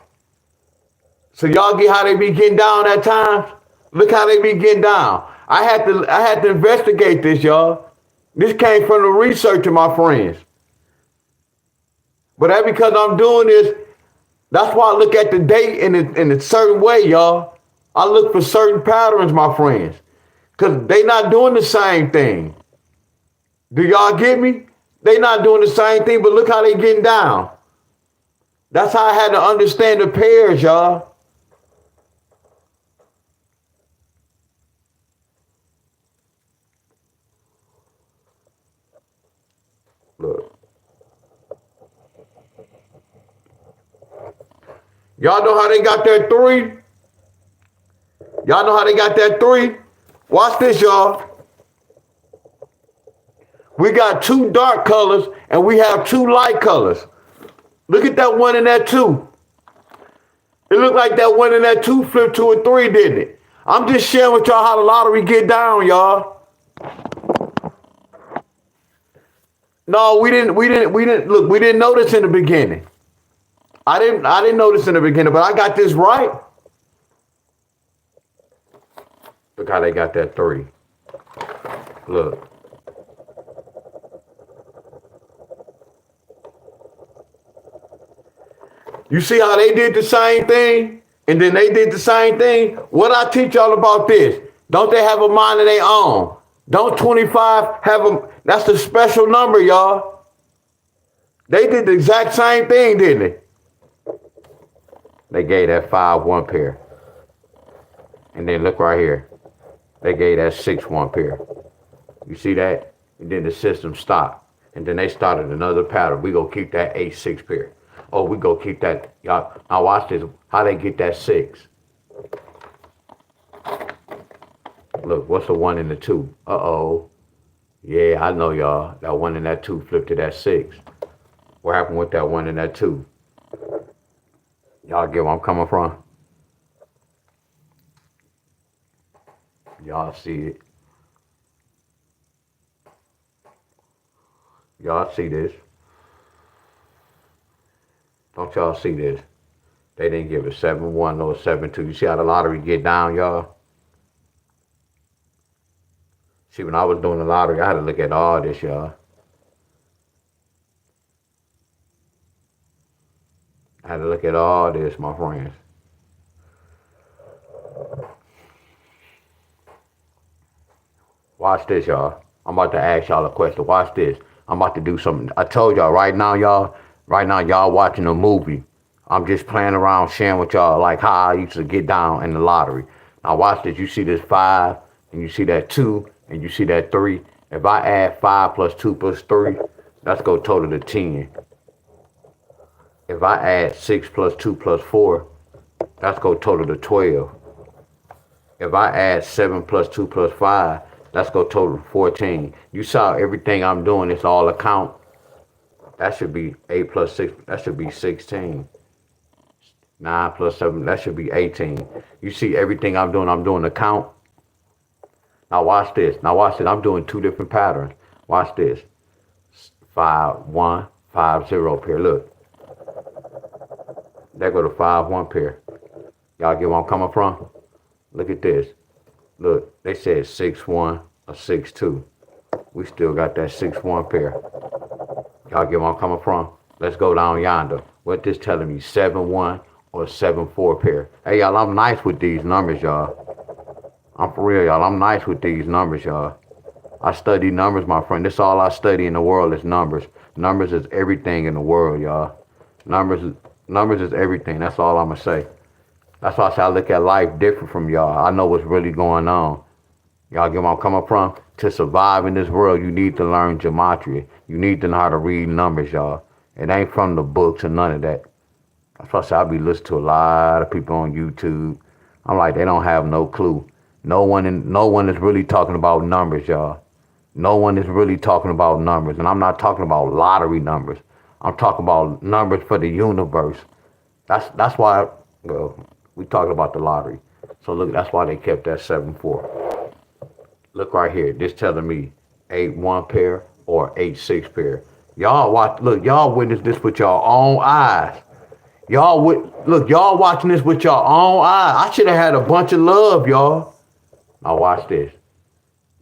So y'all get how they be getting down at times? Look how they be getting down. I had to investigate this, y'all. This came from the research of my friends. But that's because I'm doing this. That's why I look at the date in a certain way, y'all. I look for certain patterns, my friends. Because they not doing the same thing. Do y'all get me? They not doing the same thing, but look how they getting down. That's how I had to understand the pairs, y'all. Look. Y'all know how they got that 3? Y'all know how they got that 3? Watch this, y'all. We got 2 dark colors and we have 2 light colors. Look at that 1 and that 2. It looked like that 1 and that 2 flipped to a 3, didn't it? I'm just sharing with y'all how the lottery get down, y'all. No, we didn't look, we didn't notice in the beginning. I didn't notice in the beginning, but I got this right. Look how they got that 3. Look. You see how they did the same thing? And then they did the same thing? What I teach y'all about this? Don't they have a mind of their own? Don't 25 have a, that's the special number, y'all. They did the exact same thing, didn't they? They gave that 5-1 pair. And then look right here. They gave that 6-1 pair. You see that? And then the system stopped. And then they started another pattern. We gonna keep that 8-6 pair. Oh, we go keep that. Y'all, now watch this. How they get that 6? Look, what's the 1 and the 2? Uh-oh. Yeah, I know, y'all. That 1 and that 2 flipped to that 6. What happened with that 1 and that 2? Y'all get where I'm coming from? Y'all see it. Y'all see this. Don't y'all see this? They didn't give a 7-1 or a 7-2. You see how the lottery get down, y'all? See, when I was doing the lottery, I had to look at all this, y'all. I had to look at all this, my friends. Watch this, y'all. I'm about to ask y'all a question. Watch this. I'm about to do something. I told y'all right now, y'all watching a movie. I'm just playing around, sharing with y'all like how I used to get down in the lottery. Now watch this. You see this 5, and you see that 2, and you see that 3. If I add 5 plus 2 plus 3, that's go total to 10. If I add 6 plus 2 plus 4, that's go total to 12. If I add 7 plus 2 plus 5, that's go total to 14. You saw everything I'm doing, it's all a count. That should be 8 plus 6, that should be 16. 9 plus 7, that should be 18. You see everything I'm doing a count. Now watch this. I'm doing 2 different patterns. Watch this. 5-1, 5-0 pair. Look. There go the 5-1 pair. Y'all get where I'm coming from? Look at this. Look, they said 6-1 or 6-2. We still got that 6-1 pair. Y'all get where I'm coming from? Let's go down yonder. What this telling me? 7-1 or 7-4 pair. Hey, y'all, I'm nice with these numbers, y'all. I'm for real, y'all. I'm nice with these numbers, y'all. I study numbers, my friend. This all I study in the world is numbers. Numbers is everything in the world, y'all. Numbers is everything. That's all I'm going to say. That's why I say I look at life different from y'all. I know what's really going on. Y'all get where I'm coming from? To survive in this world, you need to learn gematria. You need to know how to read numbers, y'all. It ain't from the books and none of that. That's why I say I be listening to a lot of people on YouTube. I'm like, they don't have no clue. No one is really talking about numbers, y'all. No one is really talking about numbers. And I'm not talking about lottery numbers. I'm talking about numbers for the universe. That's why, well, we talking about the lottery. So look, that's why they kept that 7-4. Look right here. This telling me 8-1 pair or 8-6 pair. Y'all watch. Look, y'all witness this with your own eyes. Look, y'all watching this with your own eyes. I should have had a bunch of love, y'all. Now watch this.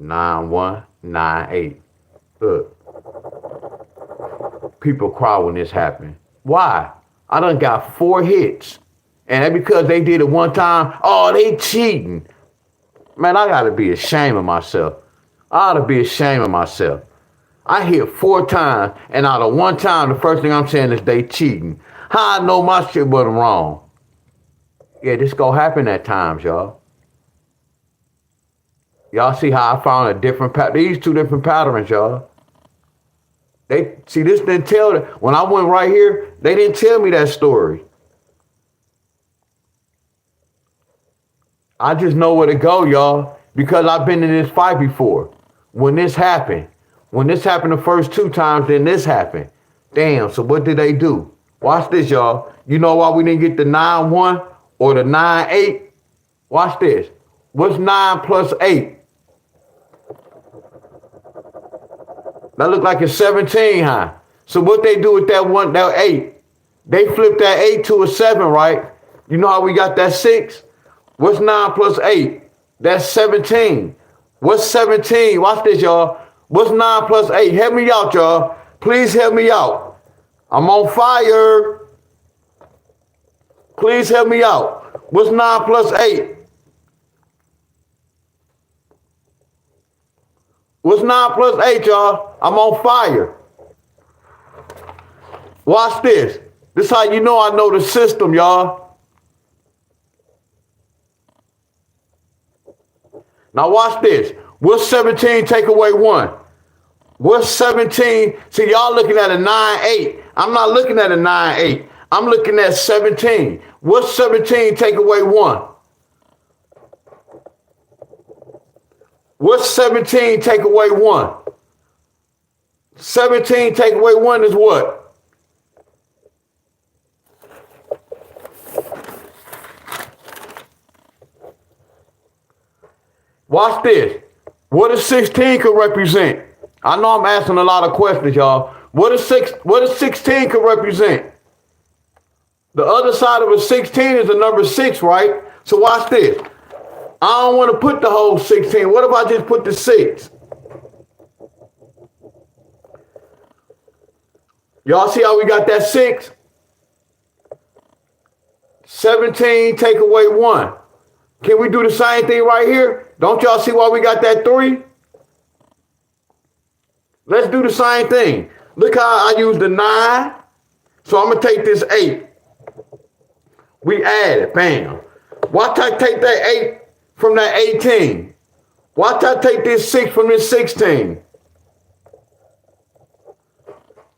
9-1, 9-8. Look. People cry when this happened. Why? I done got 4 hits. And that because they did it one time. Oh, they cheating. Man, I gotta be ashamed of myself. I ought to be ashamed of myself. I hit 4 times, and out of one time, the first thing I'm saying is they cheating. How I know my shit wasn't wrong? Yeah, this gonna happen at times, y'all. Y'all see how I found a different these 2 different patterns, y'all. They see this didn't tell them. When I went right here, they didn't tell me that story. I just know where to go, y'all, because I've been in this fight before. When this happened the first 2 times, then this happened. Damn, so what did they do? Watch this, y'all. You know why we didn't get the 9-1 or the 9-8? Watch this. What's 9 plus 8? That look like it's 17, huh? So what they do with that 8? They flip that 8 to a 7, right? You know how we got that 6? What's 9 plus 8? That's 17. What's 17? Watch this, y'all. What's 9 plus 8? Help me out, y'all. Please help me out. I'm on fire. Please help me out. What's 9 plus 8? What's 9 plus 8, y'all? I'm on fire. Watch this. This how you know I know the system, y'all. Now watch this. What's 17 take away 1? What's 17? See, y'all looking at a 9-8. I'm not looking at a 9-8. I'm looking at 17. What's 17 take away 1? What's 17 take away 1? 17 take away 1 is what? Watch this. What does 16 could represent? I know I'm asking a lot of questions, y'all. What does 16 could represent? The other side of a 16 is the number 6, right? So watch this. I don't want to put the whole 16. What if I just put the 6? Y'all see how we got that 6? 17 take away 1. Can we do the same thing right here? Don't y'all see why we got that 3? Let's do the same thing. Look how I use the 9. So I'm going to take this 8. We add it. Bam. Watch I take that 8 from that 18. Watch I take this 6 from this 16.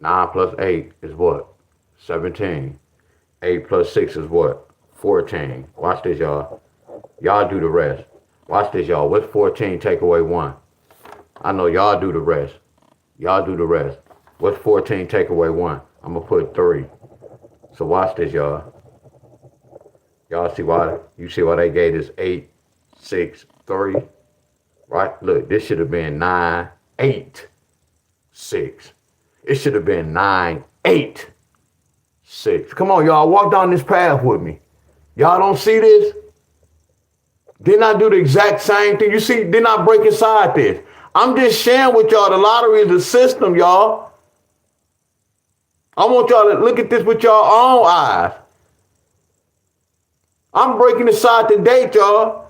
9 plus 8 is what? 17. 8 plus 6 is what? 14. Watch this, y'all. Y'all do the rest. Watch this, y'all. What's 14 take away 1? I know y'all do the rest. Y'all do the rest. What's 14 take away 1? I'm going to put 3. So watch this, y'all. Y'all see why? You see why they gave this 8, 6, 3? Right? Look, this should have been 9, 8, 6. It should have been 9, 8, 6. Come on, y'all. Walk down this path with me. Y'all don't see this? Didn't I do the exact same thing? You see, didn't I break inside this? I'm just sharing with y'all. The lottery is a system, y'all. I want y'all to look at this with your own eyes. I'm breaking aside the date, y'all.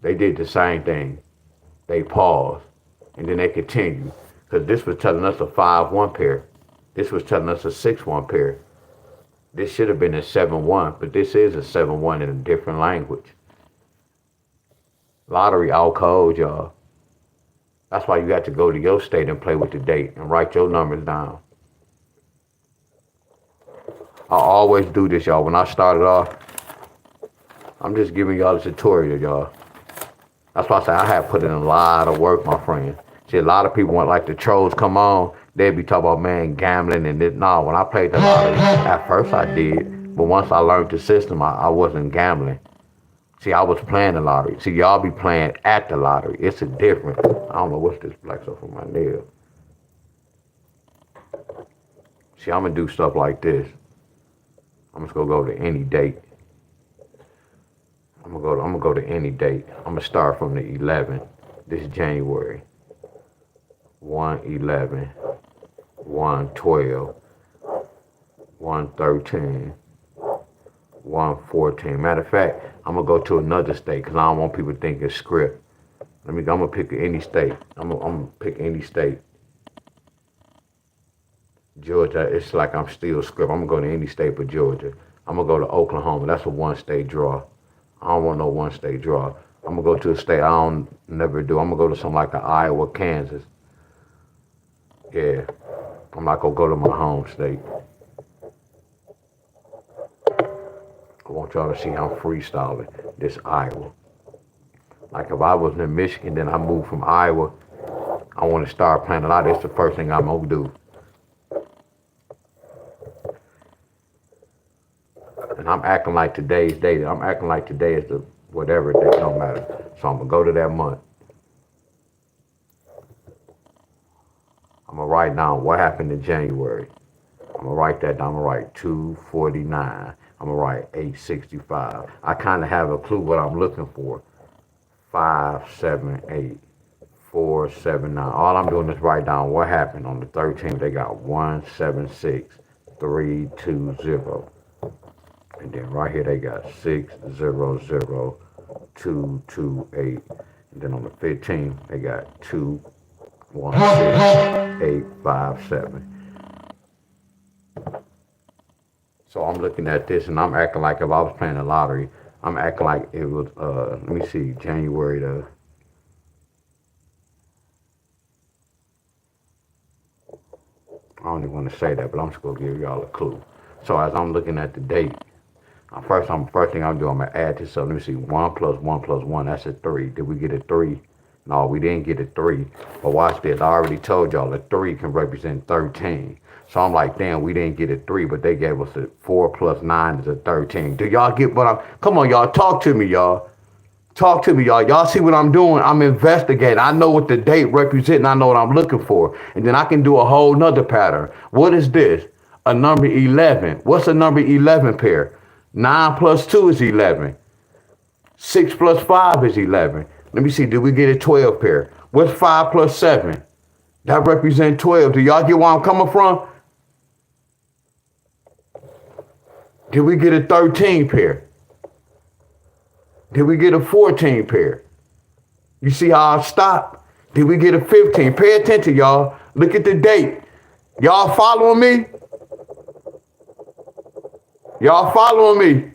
They did the same thing. They paused, and then they continued. Because this was telling us a 5-1 pair. This was telling us a 6-1 pair. This should have been a 7-1, but this is a 7-1 in a different language. Lottery out cold, y'all. That's why you got to go to your state and play with the date and write your numbers down. I always do this, y'all. When I started off, I'm just giving y'all a tutorial, y'all. That's why I say I have put in a lot of work, my friend. See, a lot of people want, like, the trolls come on, they'd be talking about, man, gambling and this. No, when I played the lottery, at first I did. But once I learned the system, I wasn't gambling. See, I was playing the lottery. See, y'all be playing at the lottery. It's a different. I don't know what's this black stuff on my nail. See, I'm going to do stuff like this. I'm just going to go to any date. I'm gonna go to any date. I'm gonna start from the 11th. This is January. 1/11, 1/12, 1/13, 1/14. Matter of fact, I'm gonna go to another state because I don't want people to think it's script. I'm gonna pick any state. I'm gonna pick any state. Georgia, it's like I'm still script. I'm gonna go to any state but Georgia. I'm gonna go to Oklahoma. That's a 1-state draw. I don't want no 1-state draw. I'm gonna go to a state I don't never do. I'm gonna go to something like Iowa, Kansas. Yeah, I'm not gonna go to my home state. I want y'all to see how I'm freestyling this Iowa. Like if I was in Michigan, then I moved from Iowa, I want to start playing a lot. That's the first thing I'm gonna do. And I'm acting like today's date. I'm acting like today is the whatever day, don't matter. So I'm gonna go to that month. I'm gonna write down what happened in January. I'm gonna write that down. I'm gonna write 249. I'm gonna write 865. I kind of have a clue what I'm looking for. 578, 479. All I'm doing is write down what happened on the 13th. They got 176, 320. And then right here they got 600-228. And then on the 15th they got 216-857. So I'm looking at this and I'm acting like if I was playing the lottery, I'm acting like it was let me see, January the I don't even want to say that, but I'm just gonna give y'all a clue. So as I'm looking at the date, first thing I'm doing, I'm gonna add this up. Let me see, 1 + 1 + 1, that's a 3. Did we get a 3? No, we didn't get a 3. But watch this, I already told y'all a 3 can represent 13. So I'm like, damn, we didn't get a 3, but they gave us a 4 + 9 is a 13. Do y'all get what I'm, come on y'all, talk to me y'all. Talk to me y'all. Y'all see what I'm doing? I'm investigating. I know what the date represents and I know what I'm looking for. And then I can do a whole nother pattern. What is this? A number 11. What's a number 11 pair? 9 + 2 is 11. 6 + 5 is 11. Let me see, did we get a 12 pair? What's 5 + 7? That represents 12. Do y'all get where I'm coming from? Did we get a 13 pair? Did we get a 14 pair? You see how I stopped? Did we get a 15? Pay attention, y'all. Look at the date. Y'all following me? Y'all following me?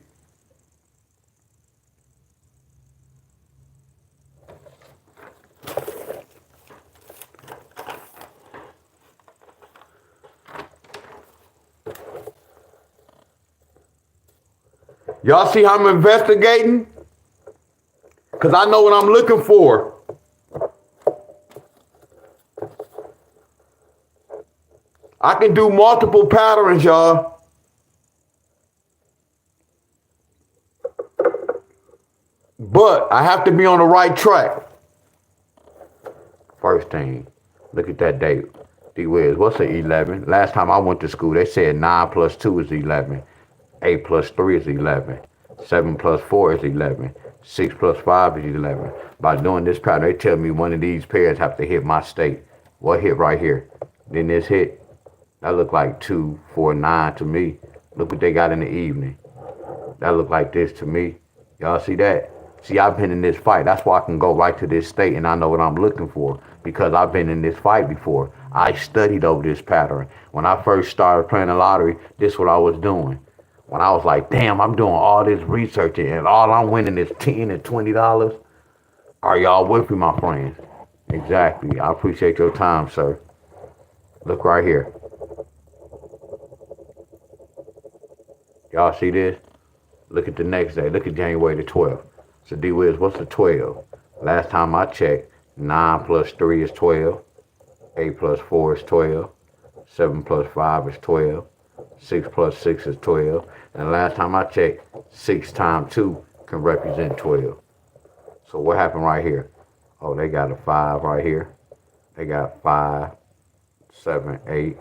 Y'all see how I'm investigating? Because I know what I'm looking for. I can do multiple patterns, y'all. But I have to be on the right track. First thing, look at that date. D-Wiz, what's an 11? Last time I went to school, they said 9 + 2 is 11. 8 + 3 is 11. 7 + 4 is 11. 6 + 5 is 11. By doing this pattern, they tell me one of these pairs have to hit my state. What hit right here? Then this hit, that look like 249 to me. Look what they got in the evening. That look like this to me. Y'all see that? See, I've been in this fight. That's why I can go right to this state and I know what I'm looking for because I've been in this fight before. I studied over this pattern. When I first started playing the lottery, this is what I was doing. When I was like, damn, I'm doing all this researching and all I'm winning is $10 and $20. Are y'all with me, my friends? Exactly. I appreciate your time, sir. Look right here. Y'all see this? Look at the next day. Look at January the 12th. So D-Wiz, what's the 12? Last time I checked, 9 plus 3 is 12. 8 plus 4 is 12. 7 plus 5 is 12. 6 plus 6 is 12. And last time I checked, 6 times 2 can represent 12. So what happened right here? Oh, they got a 5 right here. They got 5, 7, 8.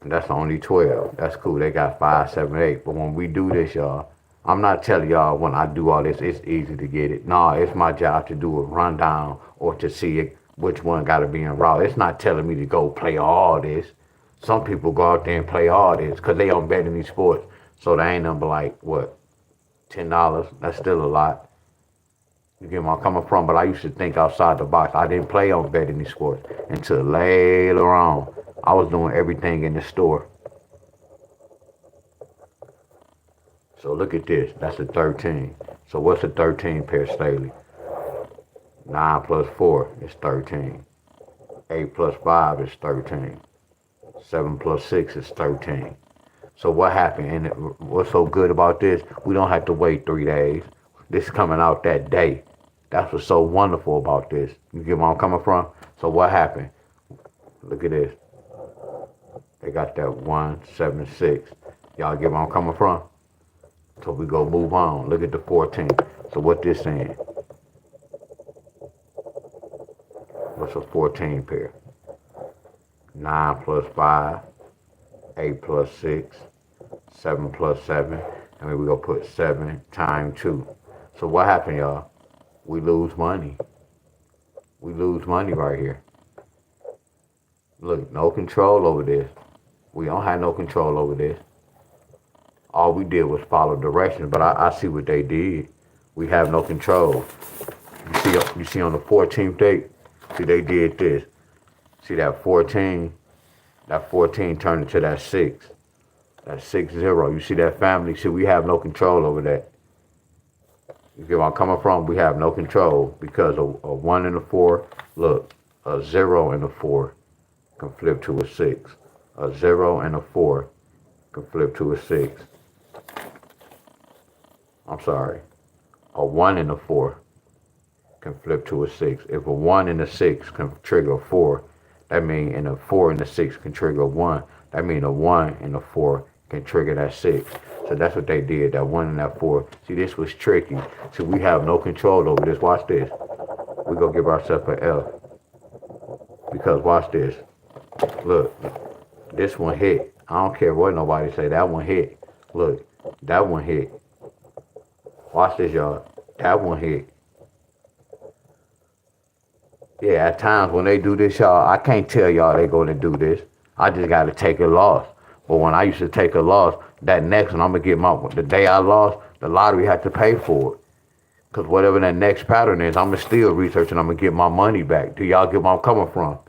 And that's only 12. That's cool. They got 5, 7, 8. But when we do this, y'all, I'm not telling y'all when I do all this, it's easy to get it. No, it's my job to do a rundown or to see it, which one got to be in raw. It's not telling me to go play all this. Some people go out there and play all this because they don't bet in these sports. So they ain't number like, what, $10? That's still a lot. You get where I'm coming from? But I used to think outside the box. I didn't play on betting these sports until later on. I was doing everything in the store. So look at this. That's a 13. So what's a 13 pair, Staley? 9 plus 4 is 13. 8 plus 5 is 13. 7 plus 6 is 13. So what happened? And what's so good about this? We don't have to wait 3 days. This is coming out that day. That's what's so wonderful about this. You get where I'm coming from? So what happened? Look at this. They got that 1, 7, 6. Y'all get where I'm coming from? So we go move on. Look at the 14. So what this saying? What's a 14 pair? 9 plus 5, 8 plus 6, 7 plus 7, and then we gonna put 7 times 2. So what happened, y'all? We lose money. We lose money right here. Look, no control over this. We don't have no control over this. All we did was follow directions, but I see what they did. We have no control. You see on the 14th date, see they did this. See that 14 turned into that 6. That 6-0. You see that family? See, we have no control over that. You get where I'm coming from? We have no control because a 1 and a 4, look, a 0 and a 4 can flip to a 6. A 0 and a 4 can flip to a 6. I'm sorry. A 1 and a 4 can flip to a 6. If a 1 and a 6 can trigger a 4, that means and a 4 and a 6 can trigger a 1. That means a 1 and a 4 can trigger that 6. So that's what they did, that 1 and that 4. See, this was tricky. See, we have no control over this. Watch this. We're going to give ourselves an F. Because watch this. Look, this one hit. I don't care what nobody say. That one hit. Look, that one hit. Watch this, y'all. That one hit. Yeah, at times when they do this, y'all, I can't tell y'all they going to do this. I just got to take a loss. But when I used to take a loss, that next one, I'm going to get the day I lost, the lottery had to pay for it. Because whatever that next pattern is, I'm going to still research and I'm going to get my money back. Do y'all get where I'm coming from?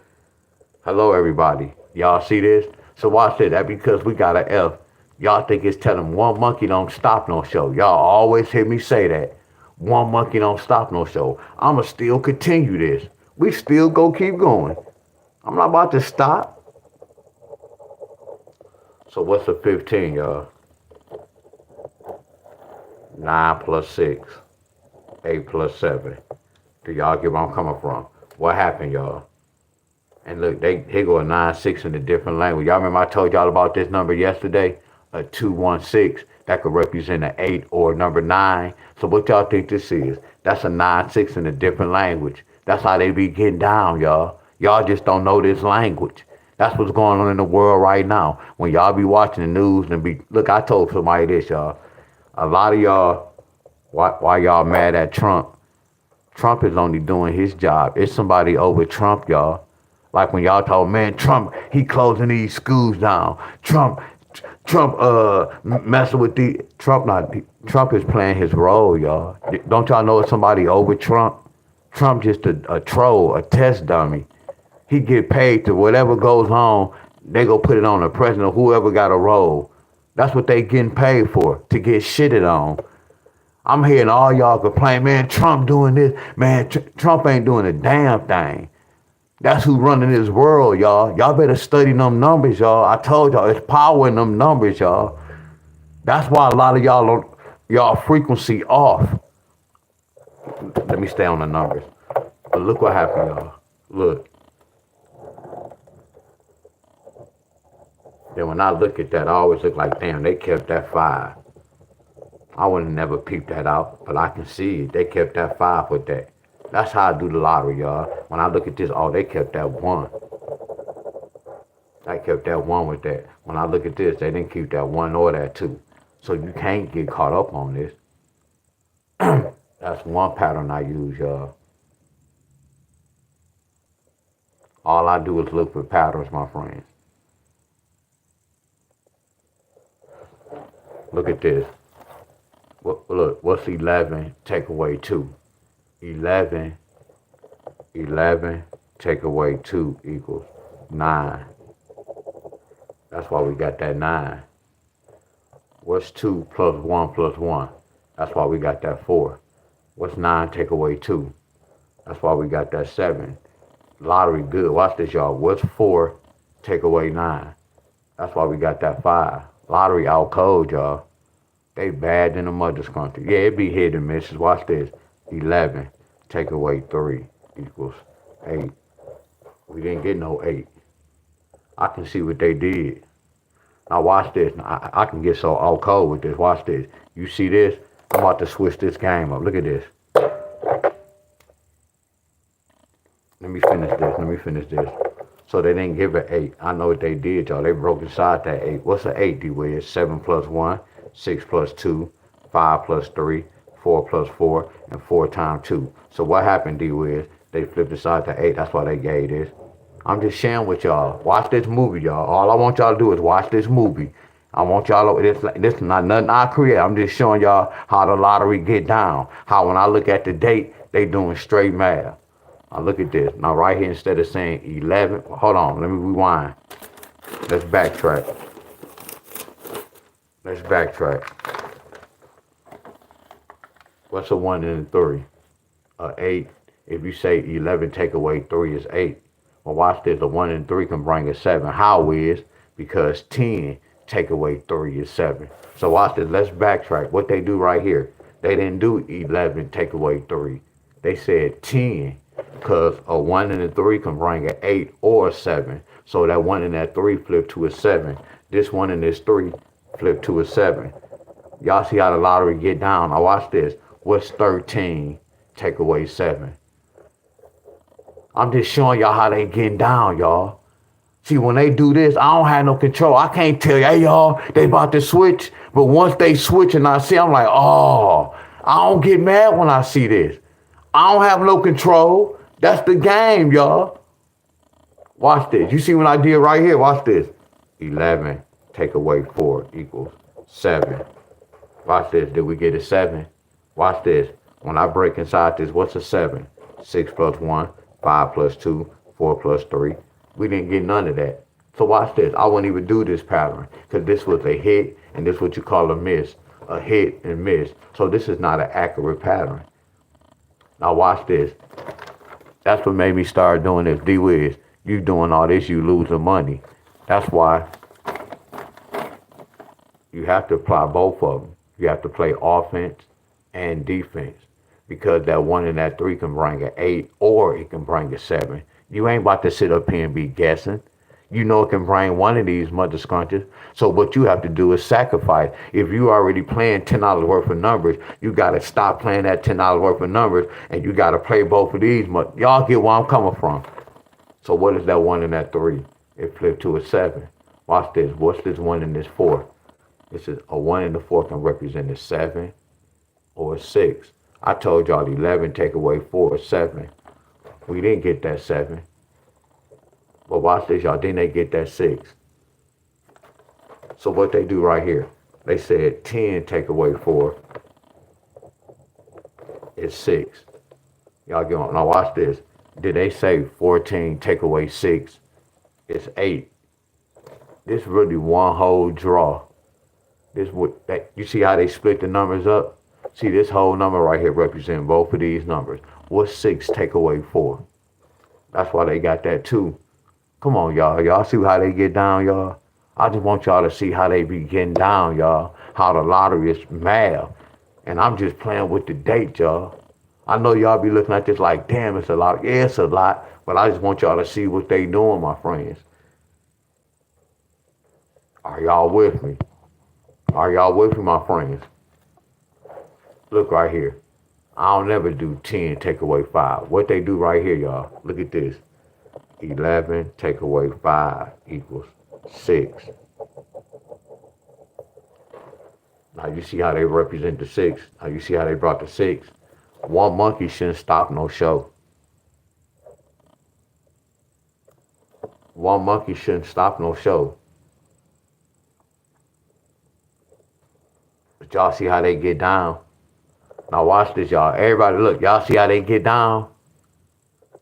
Hello, everybody. Y'all see this? So watch this. That's because we got an F. Y'all think it's telling one monkey don't stop no show. Y'all always hear me say that. One monkey don't stop no show. I'm going to still continue this. We still go keep going. I'm not about to stop. So what's a 15, y'all? 9 plus 6. 8 plus 7. Do y'all get where I'm coming from? What happened, y'all? And look, they go a 9, 6 in a different language. Y'all remember I told y'all about this number yesterday? A 2, 1, 6. That could represent an 8 or number 9. So what y'all think this is? That's a 9, 6 in a different language. That's how they be getting down, y'all. Y'all just don't know this language. That's what's going on in the world right now. When y'all be watching the news and look, I told somebody this, y'all. A lot of y'all, why y'all mad at Trump? Trump is only doing his job. It's somebody over Trump, y'all. Like when y'all told, man, Trump, he closing these schools down. Trump messing with the Trump is playing his role, y'all. Don't y'all know somebody over Trump? Trump just a troll, a test dummy. He get paid to whatever goes on, they go put it on the president, whoever got a role. That's what they getting paid for, to get shitted on. I'm hearing all y'all complain, man, Trump doing this. Man, Trump ain't doing a damn thing. That's who running this world, y'all. Y'all better study them numbers, y'all. I told y'all, it's power in them numbers, y'all. That's why a lot of y'all frequency off. Let me stay on the numbers. But look what happened, y'all. Look. Then when I look at that, I always look like, damn, they kept that 5. I would have never peeped that out, but I can see it. They kept that 5 with that. That's how I do the lottery, y'all. When I look at this, oh, they kept that 1. I kept that 1 with that. When I look at this, they didn't keep that 1 or that 2. So you can't get caught up on this. That's one pattern I use, y'all. All I do is look for patterns, my friends. Look at this. Look, what's 11 take away 2? 11 take away 2 equals 9. That's why we got that 9. What's 2 plus 1 plus 1? That's why we got that 4. What's 9 take away 2? That's why we got that 7. Lottery good. Watch this, y'all. What's 4 take away 9? That's why we got that 5. Lottery out cold, y'all. They bad in the mother's country. Yeah, it be hit and misses. Watch this. 11 take away 3 equals 8. We didn't get no 8. I can see what they did. Now watch this. I can get so out cold with this. Watch this. You see this? I'm about to switch this game up. Look at this. Let me finish this. So they didn't give it 8. I know what they did, y'all. They broke inside that 8. What's an 8, D-Wiz? 7 plus 1, 6 plus 2, 5 plus 3, 4 plus 4, and 4 times 2. So what happened, D-Wiz? They flipped inside the 8. That's why they gave this. I'm just sharing with y'all. Watch this movie, y'all. All I want y'all to do is watch this movie. I want y'all to, this is not nothing I create. I'm just showing y'all how the lottery get down. How when I look at the date, they doing straight math. Now look at this. Now right here, instead of saying 11, hold on, let me rewind. Let's backtrack. What's a 1 and a 3? 8. If you say 11 take away 3 is 8. Well, watch this. A 1 and 3 can bring a 7. How is? Because 10 take away 3 is 7. So watch this. Let's backtrack. What they do right here. They didn't do 11 take away 3. They said 10. Because a 1 and a 3 can bring an 8 or a 7. So that 1 and that 3 flip to a 7. This 1 and this 3 flip to a 7. Y'all see how the lottery get down. Now watch this. What's 13 take away 7? I'm just showing y'all how they getting down, y'all. See, when they do this, I don't have no control. I can't tell you, hey, y'all, they about to switch. But once they switch and I see, I'm like, oh, I don't get mad when I see this. I don't have no control. That's the game, y'all. Watch this. You see what I did right here? Watch this. 11 take away 4 equals 7. Watch this. Did we get a 7? Watch this. When I break inside this, what's a 7? 6 plus 1, 5 plus 2, 4 plus 3. We didn't get none of that. So watch this. I wouldn't even do this pattern because this was a hit and this is what you call a miss. A hit and miss. So this is not an accurate pattern. Now watch this. That's what made me start doing this. D-Wiz, you doing all this, you losing money. That's why you have to apply both of them. You have to play offense and defense. Because that 1 and that 3 can bring an 8 or it can bring a 7. You ain't about to sit up here and be guessing. You know it can bring one of these mother scrunches. So what you have to do is sacrifice. If you already playing $10 worth of numbers, you got to stop playing that $10 worth of numbers and you got to play both of these. Y'all get where I'm coming from. So what is that 1 and that 3? It flipped to a 7. Watch this. What's this 1 and this 4? This is a 1 and the 4 can represent a 7 or a 6. I told y'all 11 take away 4 is 7. We didn't get that 7. But watch this, y'all. Then they get that 6. So what they do right here, they said 10 take away 4 is 6. Y'all get on. Now watch this. Did they say 14 take away 6 is 8? This really one whole draw. This what that you see how they split the numbers up? See this whole number right here represent both of these numbers. What's 6 take away 4? That's why they got that too. Come on, y'all. Y'all see how they get down, y'all? I just want y'all to see how they be getting down, y'all. How the lottery is math. And I'm just playing with the date, y'all. I know y'all be looking at this like, damn, it's a lot. Yeah, it's a lot. But I just want y'all to see what they doing, my friends. Are y'all with me? Are y'all with me, my friends? Look right here. I don't never do 10 take away 5. What they do right here, y'all. Look at this. 11 take away 5 equals 6. Now you see how they represent the 6. Now you see how they brought the 6. One monkey shouldn't stop no show. One monkey shouldn't stop no show. But y'all see how they get down. Now watch this, y'all. Everybody look. Y'all see how they get down?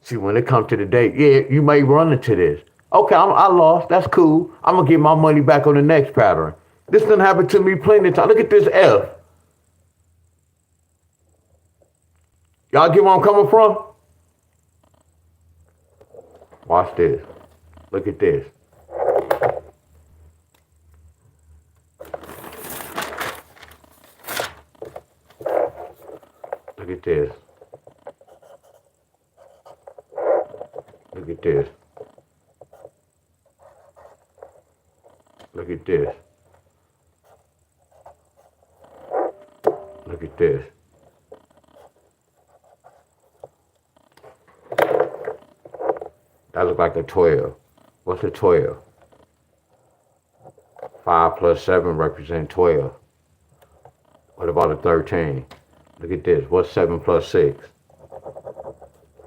See, when it comes to the date, yeah, you may run into this. Okay, I lost. That's cool. I'm going to get my money back on the next pattern. This done happened to me plenty of times. Look at this F. Y'all get where I'm coming from? Watch this. Look at this. Look at this. Look at this. Look at this. Look at this. That looks like a 12. What's a 12? 5 plus 7 represent 12. What about a 13? Look at this. What's 7 plus 6?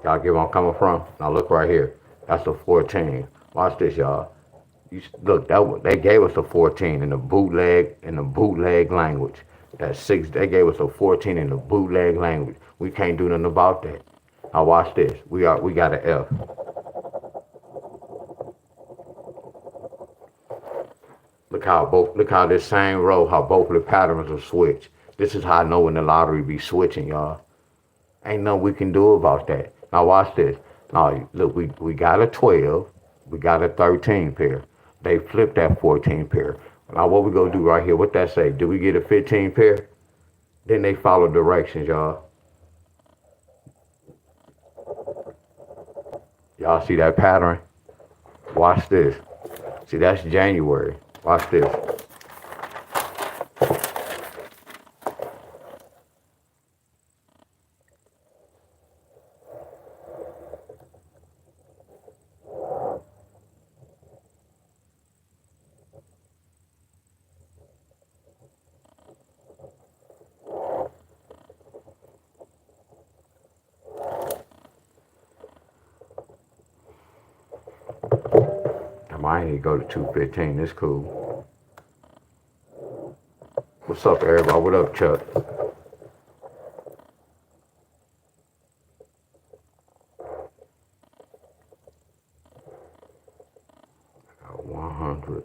Y'all get where I'm coming from? Now look right here. That's a 14. Watch this, y'all. Look, they gave us a 14 in the bootleg language. That's 6. They gave us a 14 in the bootleg language. We can't do nothing about that. Now watch this. We got an F. Look how this same row, how both of the patterns are switched. This is how I know when the lottery be switching, y'all. Ain't nothing we can do about that. Now watch this. Now look, we got a 12, we got a 13 pair. They flipped that 14 pair. Now what we gonna do right here? What that say? Do we get a 15 pair? Then they follow directions, y'all. Y'all see that pattern? Watch this. See, that's January. Watch this. I ain't need to go to 215. It's cool. What's up, everybody? What up, Chuck? Got 100.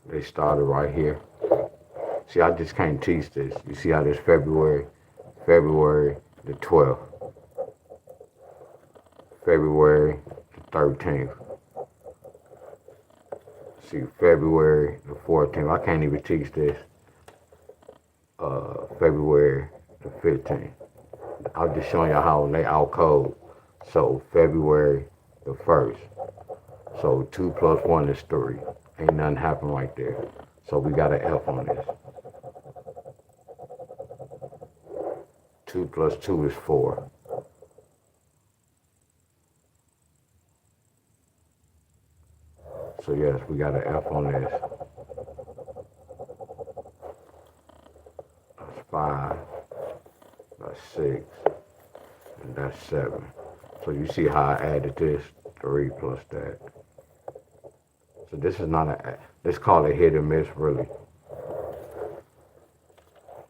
They started right here. See, I just can't teach this. You see how this February the 12th, February the 13th. See, February the 14th. I can't even teach this. February the 15th. I'm just showing you how they out code. So February the 1st. So 2 plus 1 is 3. Ain't nothing happen right there. So we got an F on this. 2 plus 2 is 4. So yes, we got an F on this. That's 5. That's 6. And that's 7. So you see how I added this? 3 plus that. So this is not let's call it hit or miss, really.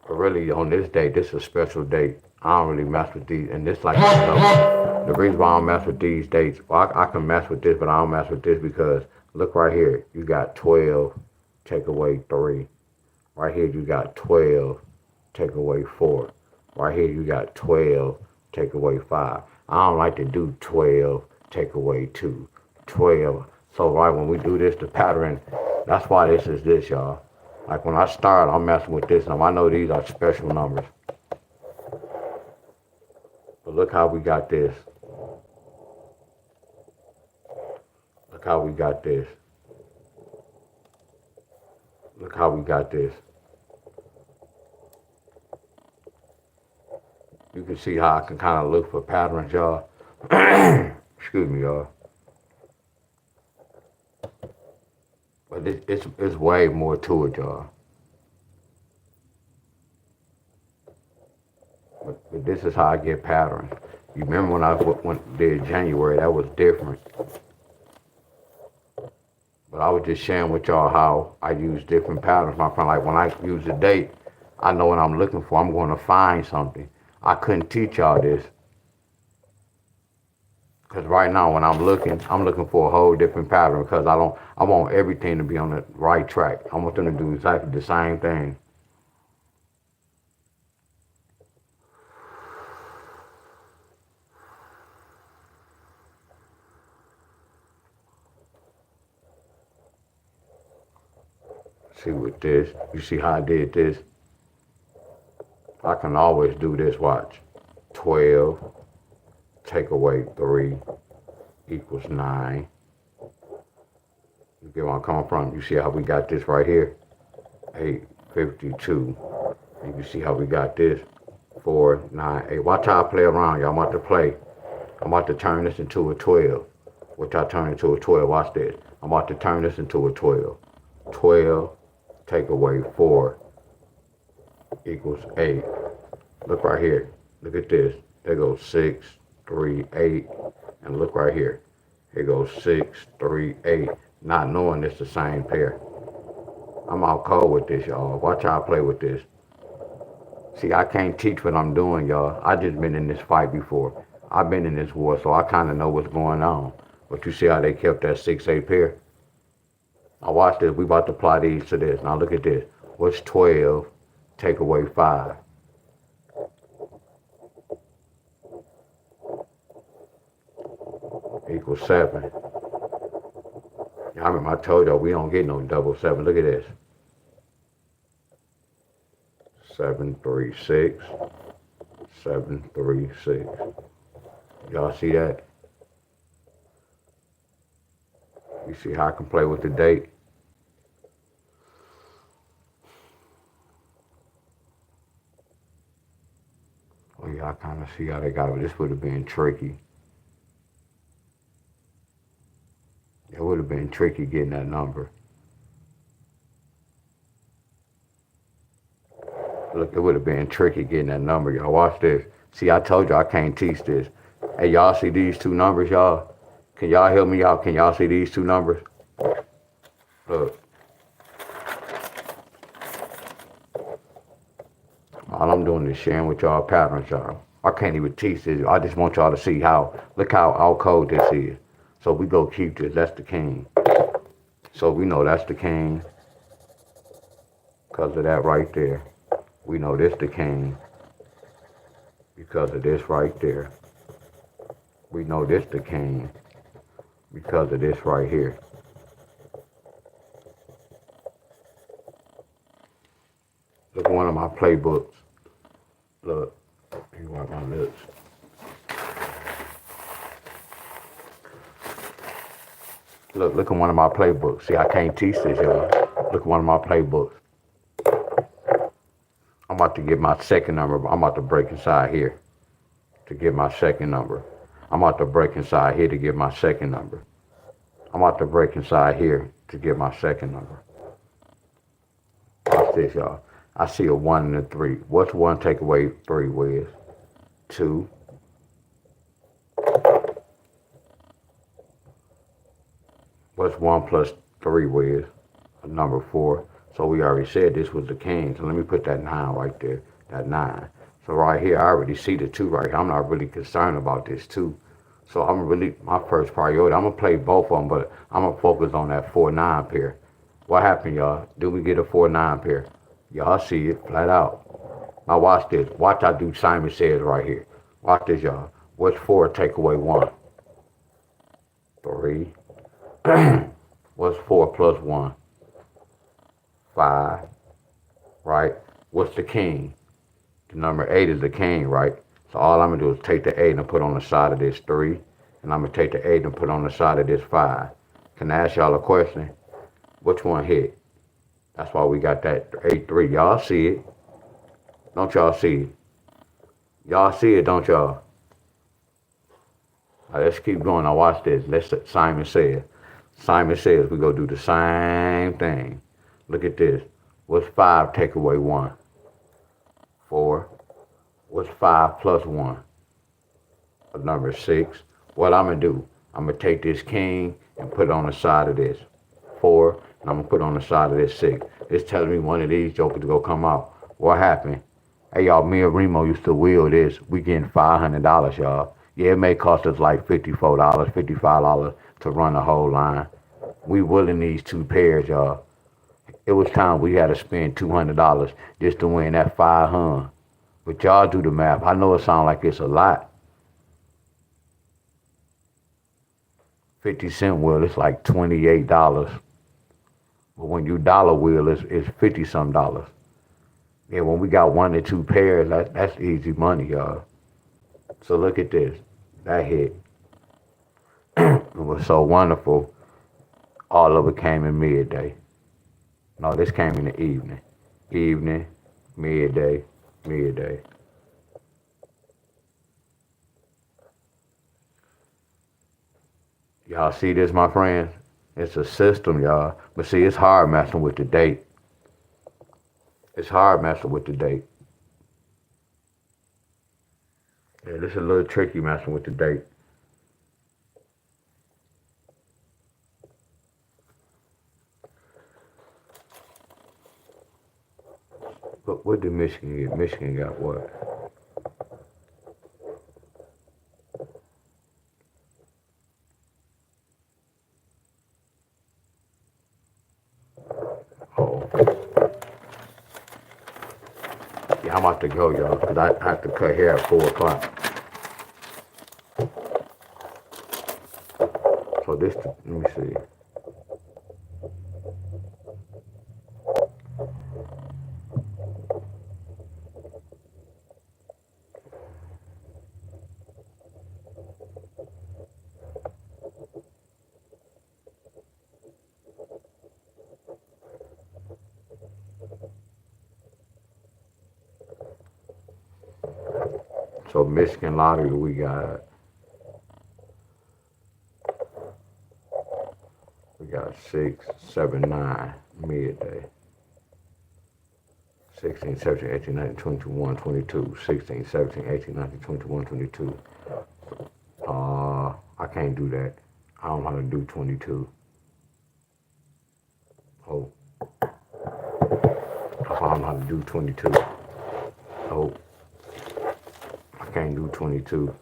But really, on this day, this is a special date. I don't really mess with these, and this like, the reason why I don't mess with these dates, well, I can mess with this, but I don't mess with this because, look right here, you got 12, take away 3. Right here, you got 12, take away 4. Right here, you got 12, take away 5. I don't like to do 12, take away 2. 12. So right when we do this, the pattern, that's why this is this, y'all. Like when I start, I'm messing with this. Now I know these are special numbers. But look how we got this. Look how we got this. Look how we got this. You can see how I can kind of look for patterns, y'all. Excuse me, y'all. But it's way more to it, y'all. But this is how I get patterns. You remember when I did January, that was different. But I was just sharing with y'all how I use different patterns. My friend, like when I use a date, I know what I'm looking for. I'm going to find something. I couldn't teach y'all this. Because right now when I'm looking for a whole different pattern because I want everything to be on the right track. I want them to do exactly the same thing. See with this, you see how I did this? I can always do this, watch. 12, take away 3, equals 9. You get where I'm coming from? You see how we got this right here? 852. And you see how we got this? 4, 9, 8. Watch how I play around, y'all. I'm about to play. I'm about to turn this into a 12. Which I turn into a 12. Watch this. I'm about to turn this into a 12. 12, take away 4, equals 8. Look right here. Look at this. There goes 6, 3, 8. And look right here. Here goes 6, 3, 8. Not knowing it's the same pair. I'm out cold with this, y'all. Watch how I play with this. See, I can't teach what I'm doing, y'all. I just been in this fight before. I've been in this war, so I kind of know what's going on. But you see how they kept that 6, 8 pair? Now watch this. We about to apply these to this. Now look at this. What's 12? Take away 5. Equals 7. I remember I told y'all we don't get no double 7. Look at this. 7, 3, 6. 7, 3, 6. Y'all see that? You see how I can play with the date? Oh yeah, I kind of see how they got it. This would have been tricky. It would have been tricky getting that number. Look, it would have been tricky getting that number, y'all. Watch this. See, I told you I can't teach this. Hey, y'all see these two numbers, y'all? Can y'all help me out? Can y'all see these two numbers? Look. All I'm doing is sharing with y'all patterns, y'all. I can't even teach this. I just want y'all to see how, look how out cold this is. So we go keep this. That's the king. So we know that's the king. Because of that right there. We know this the king. Because of this right there. We know this the king. Because of this right here. Look at one of my playbooks. Look. You wipe my lips. Look at one of my playbooks. See, I can't teach this, y'all. Look at one of my playbooks. I'm about to get my second number. I'm about to break inside here to get my second number. I'm about to break inside here to get my second number. I'm about to break inside here to get my second number. Watch this, y'all. I see a 1 and a 3. What's 1 take away 3, Wiz? 2. What's 1 plus 3, Wiz? Number 4. So we already said this was the king. So let me put that 9 right there. That 9. So right here, I already see the 2 right here. I'm not really concerned about this 2. So I'm really, my first priority, I'm going to play both of them, but I'm going to focus on that 4-9 pair. What happened, y'all? Did we get a 4-9 pair? Y'all see it flat out. Now watch this. Watch I do Simon Says right here. Watch this, y'all. What's 4 take away 1? 3. What's 4 plus 1? 5. Right? What's the king? The number 8 is the king, right? So all I'm going to do is take the 8 and put on the side of this 3. And I'm going to take the 8 and put on the side of this 5. Can I ask y'all a question? Which one hit? That's why we got that 8-3. Y'all see it? Don't y'all see it? Y'all see it, don't y'all? Right, let's keep going. Now watch this. Simon Says. Simon Says we go do the same thing. Look at this. What's 5 take away 1? 4. What's 5 plus 1? Number 6. What I'm going to do, I'm going to take this king and put it on the side of this 4, and I'm going to put it on the side of this 6. It's telling me one of these jokers to go come out. What happened? Hey, y'all, me and Remo used to wheel this. We getting $500, y'all. Yeah, it may cost us like $54, $55 to run the whole line. We willing these 2 pairs, y'all. It was time we had to spend $200 just to win that 500. But y'all do the math. I know it sounds like it's a lot. 50-cent wheel, it's like $28. But when you dollar wheel, it's 50-some dollars. Yeah, when we got 1 or 2 pairs, that's easy money, y'all. So look at this. That hit. It was so wonderful. All of it came in midday. No, this came in the evening. Evening, midday, midday. Y'all see this, my friends? It's a system, y'all. But see, it's hard messing with the date. It's hard messing with the date. Yeah, this is a little tricky messing with the date. But what did Michigan get? Michigan got what? Oh. Yeah, I'm about to go, y'all, because I have to cut hair at 4 o'clock. So this, let me see. So Michigan Lottery, we got 6, 7, 9, midday. 16, 17, 18, 19, 21, 22. 16, 17, 18, 19, 21, 22. I can't do that. I don't know how to do 22. Oh. I don't know how to do 22. Oh. I can't do 22.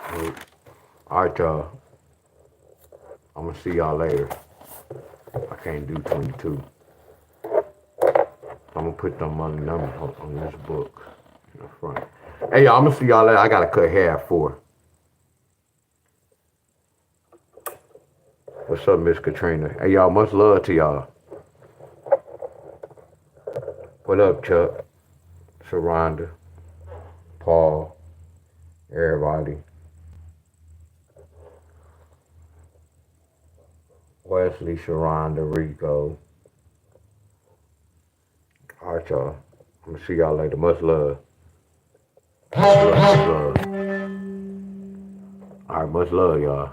Oh. All right, y'all. I'm I'm gonna see y'all later. I can't do 22. I'm gonna put them money numbers on this book in the front. Hey, y'all, I'm gonna see y'all later. I gotta cut hair at 4. What's up, Miss Katrina? Hey, y'all, much love to y'all. What up, Chuck? Sharonda, Paul, everybody. Wesley, Sharonda, Rico. All right, y'all. I'm gonna see y'all later. Much love. Much love. Much love. All right, much love, y'all.